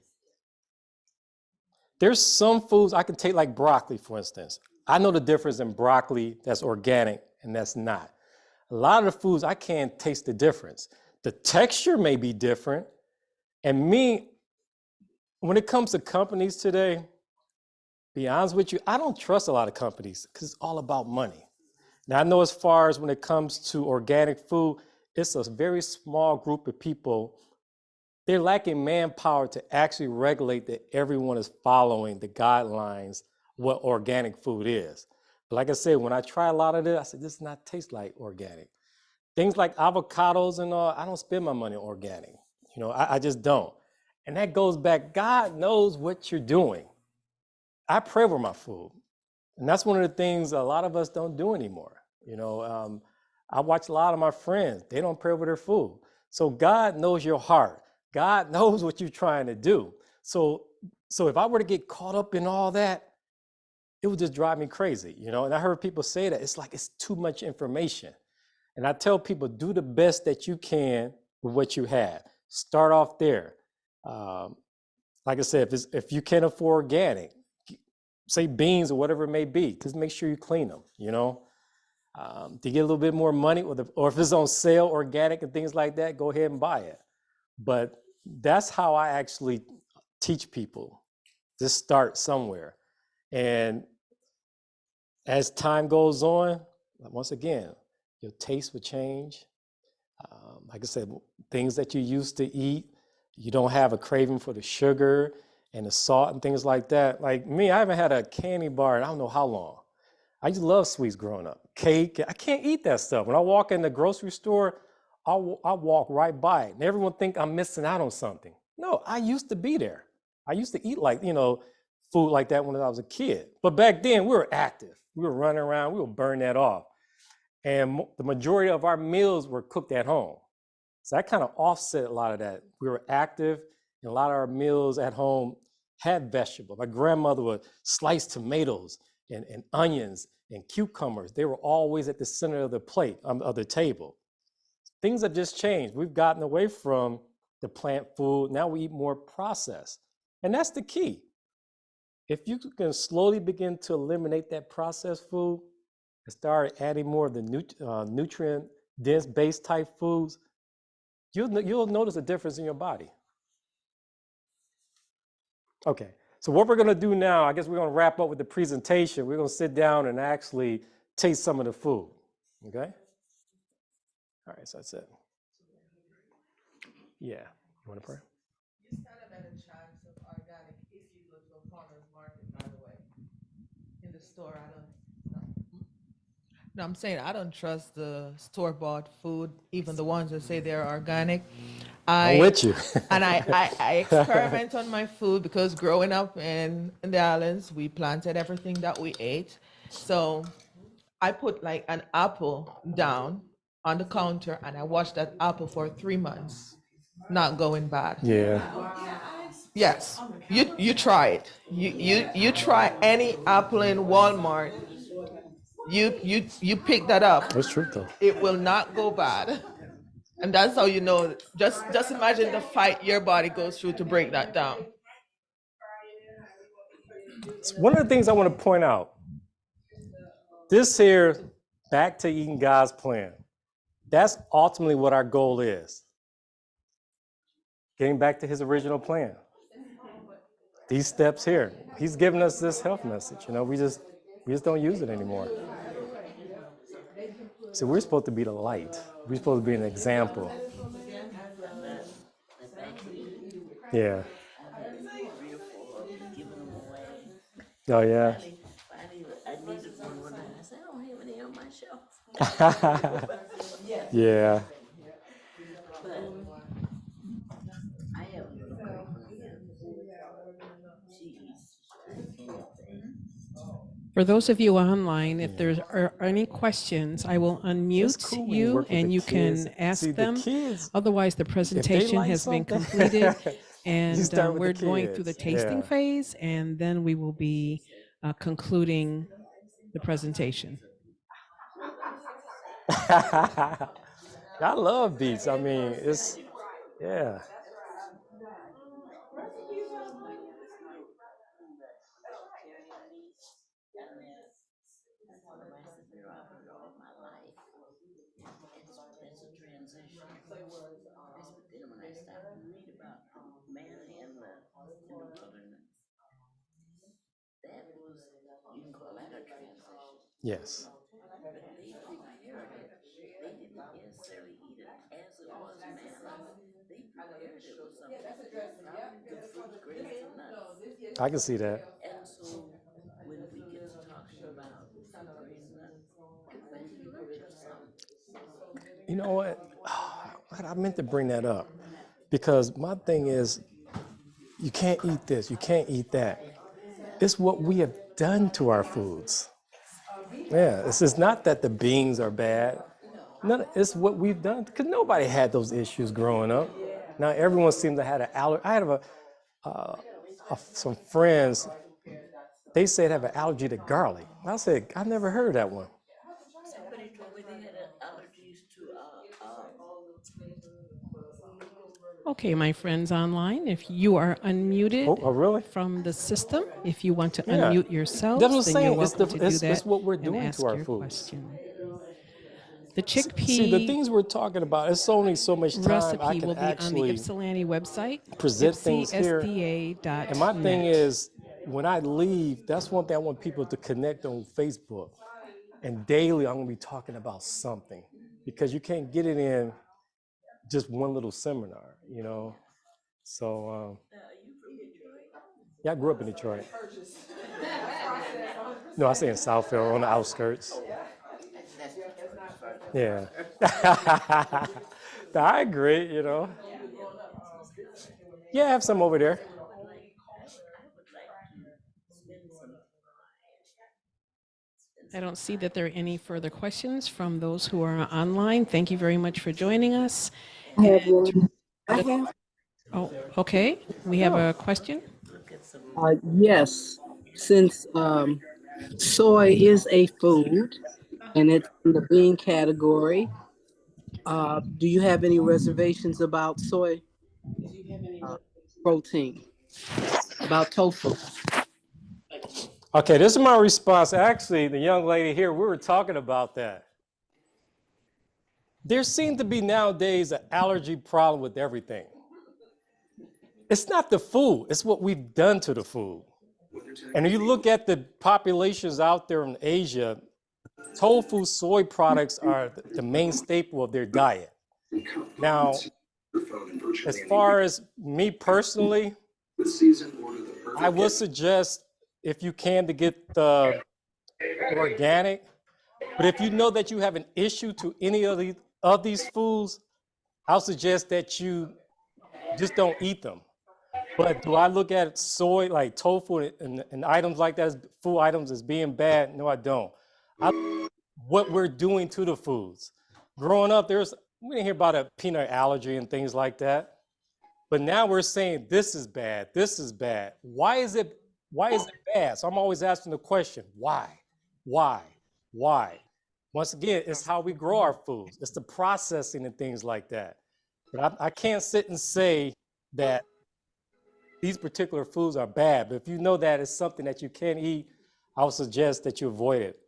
There's some foods I can take, like broccoli, for instance. I know the difference in broccoli that's organic and that's not. A lot of the foods, I can't taste the difference. The texture may be different. And me, when it comes to companies today, be honest with you, I don't trust a lot of companies because it's all about money. Now, I know as far as when it comes to organic food, it's a very small group of people. They're lacking manpower to actually regulate that everyone is following the guidelines, what organic food is. But like I said, when I try a lot of this, I said, this does not taste like organic. Things like avocados and all, I don't spend my money on organic. I just don't. And that goes back, God knows what you're doing. I pray over my food. And that's one of the things a lot of us don't do anymore. I watch a lot of my friends, they don't pray over their food. So God knows your heart. God knows what you're trying to do. So if I were to get caught up in all that, it would just drive me crazy, And I heard people say that it's like it's too much information. And I tell people, do the best that you can with what you have. Start off there. Like I said, if you can't afford organic, say beans or whatever it may be, just make sure you clean them, to get a little bit more money, or if it's on sale, organic and things like that, go ahead and buy it. But that's how I actually teach people. Just start somewhere. And as time goes on, once again, your taste will change. Like I said, things that you used to eat, you don't have a craving for the sugar and the salt and things like that. Like me, I haven't had a candy bar in I don't know how long. I just love sweets growing up. Cake, I can't eat that stuff. When I walk in the grocery store, I'll walk right by it. And everyone think I'm missing out on something. No, I used to be there. I used to eat food like that when I was a kid. But back then, we were active. We were running around. We would burn that off. And the majority of our meals were cooked at home. So that kind of offset a lot of that. We were active, and a lot of our meals at home had vegetables. My grandmother would slice tomatoes and onions and cucumbers. They were always at the center of the plate, of the table. Things have just changed. We've gotten away from the plant food. Now we eat more processed. And that's the key. If you can slowly begin to eliminate that processed food and start adding more of the nutrient-dense base type foods, you'll notice a difference in your body. Okay, so what we're gonna do now, I guess we're gonna wrap up with the presentation. We're gonna sit down and actually taste some of the food, okay? All right, so that's it. Yeah, you wanna pray? You started at a chance of organic if you go to a farmer's market, by the way. In the store, I don't. No, I'm saying I don't trust the store-bought food, even the ones that say they're organic. I'm with you. And I experiment on my food because growing up in the islands, we planted everything that we ate. So I put like an apple down on the counter and I watched that apple for 3 months, not going bad. Yeah. Yes, you try it. You try any apple in Walmart. You pick that up. That's true though. It will not go bad. And that's how you know. Just imagine the fight your body goes through to break that down. So one of the things I want to point out, this here, back to eating God's plan. That's ultimately what our goal is. Getting back to his original plan. These steps here. He's given us this health message. We just don't use it anymore. So we're supposed to be the light. We're supposed to be an example. Yeah. Oh yeah. Finally, I needed one. I said, I don't have any on my shelf. Yeah. But I have a little girl. She eats anything. For those of you online, if there are any questions, I will unmute cool when you you work with and the you kids. can ask See, the them. kids, Otherwise, the if they presentation like has been something, completed you and start with the we're going through the kids. tasting Yeah. phase, and then we will be concluding the presentation. I love beets. I mean, it's, yeah. Yes. I can see that. And so when we get to talking about green nuts, I bet you learned something. You know what? I meant to bring that up because my thing is, you can't eat this, you can't eat that. It's what we have done to our foods. Yeah, it's just not that the beans are bad. No, it's what we've done, because nobody had those issues growing up. Now everyone seems to have an allergy. I had some friends, they said have an allergy to garlic. I said, I never heard that one. Somebody told me they had allergies to Okay, my friends online, if you are unmuted Oh, really? from the system, if you want to Yeah. unmute That's what I'm yourselves, then you're saying. welcome to do It's that what we're and doing ask to our your foods. question. The See, the chickpea things we're talking about, it's only so much time I recipe can will be on the actually Ypsilanti website, present things here. And my thing ypsisda.net. is, when I leave, that's one thing I want people to connect on Facebook. And daily, I'm gonna be talking about something, because you can't get it in just one little seminar, you know? So, yeah, I grew up in Detroit. No, I stay in Southfield, on the outskirts. Yeah. I agree, you know. Yeah, I have some over there. I don't see that there are any further questions from those who are online. Thank you very much for joining us. I have one. I have, Oh, okay. We have a question. yes, since soy is a food and it's in the bean category, do you have any reservations about soy protein, about tofu? Okay, this is my response. Actually, the young lady here, we were talking about that. There seems to be nowadays an allergy problem with everything. It's not the food, it's what we've done to the food. And if you look at the populations out there in Asia, tofu, soy products are the main staple of their diet. Now, as far as me personally, I would suggest, if you can, to get the organic. But if you know that you have an issue to any of these foods, I'll suggest that you just don't eat them. But do I look at soy, like tofu and items like that, as food items, as being bad? No, I don't. I look at what we're doing to the foods. Growing up, we didn't hear about a peanut allergy and things like that. But now we're saying this is bad, this is bad. Why is it bad? So I'm always asking the question, why? Why? Once again, it's how we grow our foods. It's the processing and things like that. But I can't sit and say that these particular foods are bad. But if you know that it's something that you can't eat, I would suggest that you avoid it.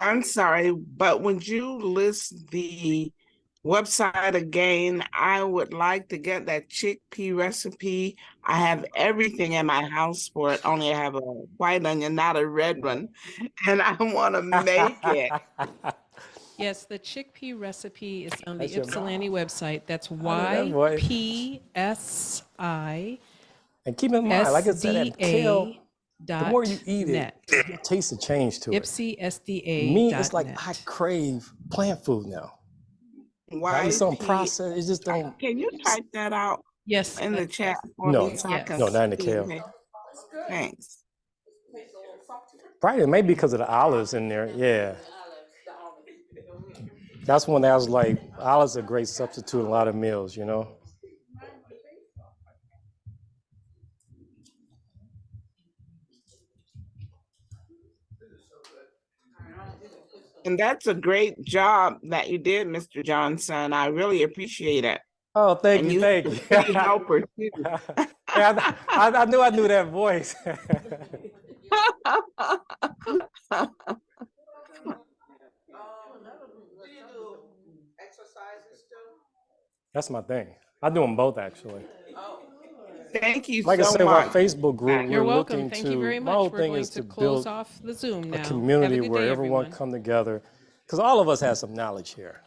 I'm sorry, but would you list the website again? I would like to get that chickpea recipe. I have everything in my house for it, only I have a white onion, not a red one, and I want to make it. Yes, the chickpea recipe is on the That's your Ypsilanti website. That's that voice. YPSI. And keep in mind, like I said, that kale, the more you eat it, SDA.net. you'll taste a change to it. Ypsi Me, it's like SDA.net. I crave plant food now. I eat something YP. processed, it just don't. Can you type that out? Yes. in the chat for No, me so I can no, not in the see kale. it? Thanks. Probably maybe because of the olives in there. Yeah. That's when I was like, olives are a great substitute in a lot of meals, you know? And that's a great job that you did, Mr. Johnson. I really appreciate it. Oh, thank And you, you thank have you. a pretty helper too. Yeah, I knew I knew that voice. That's my thing. I do them both, actually. Thank you Like I so said, with our much. Facebook group, You're we're welcome. looking Thank you to, very my whole much. We're thing going is to to close build off the Zoom a now. Have a community good where day, everyone everyone. come together. Because all of us have some knowledge here.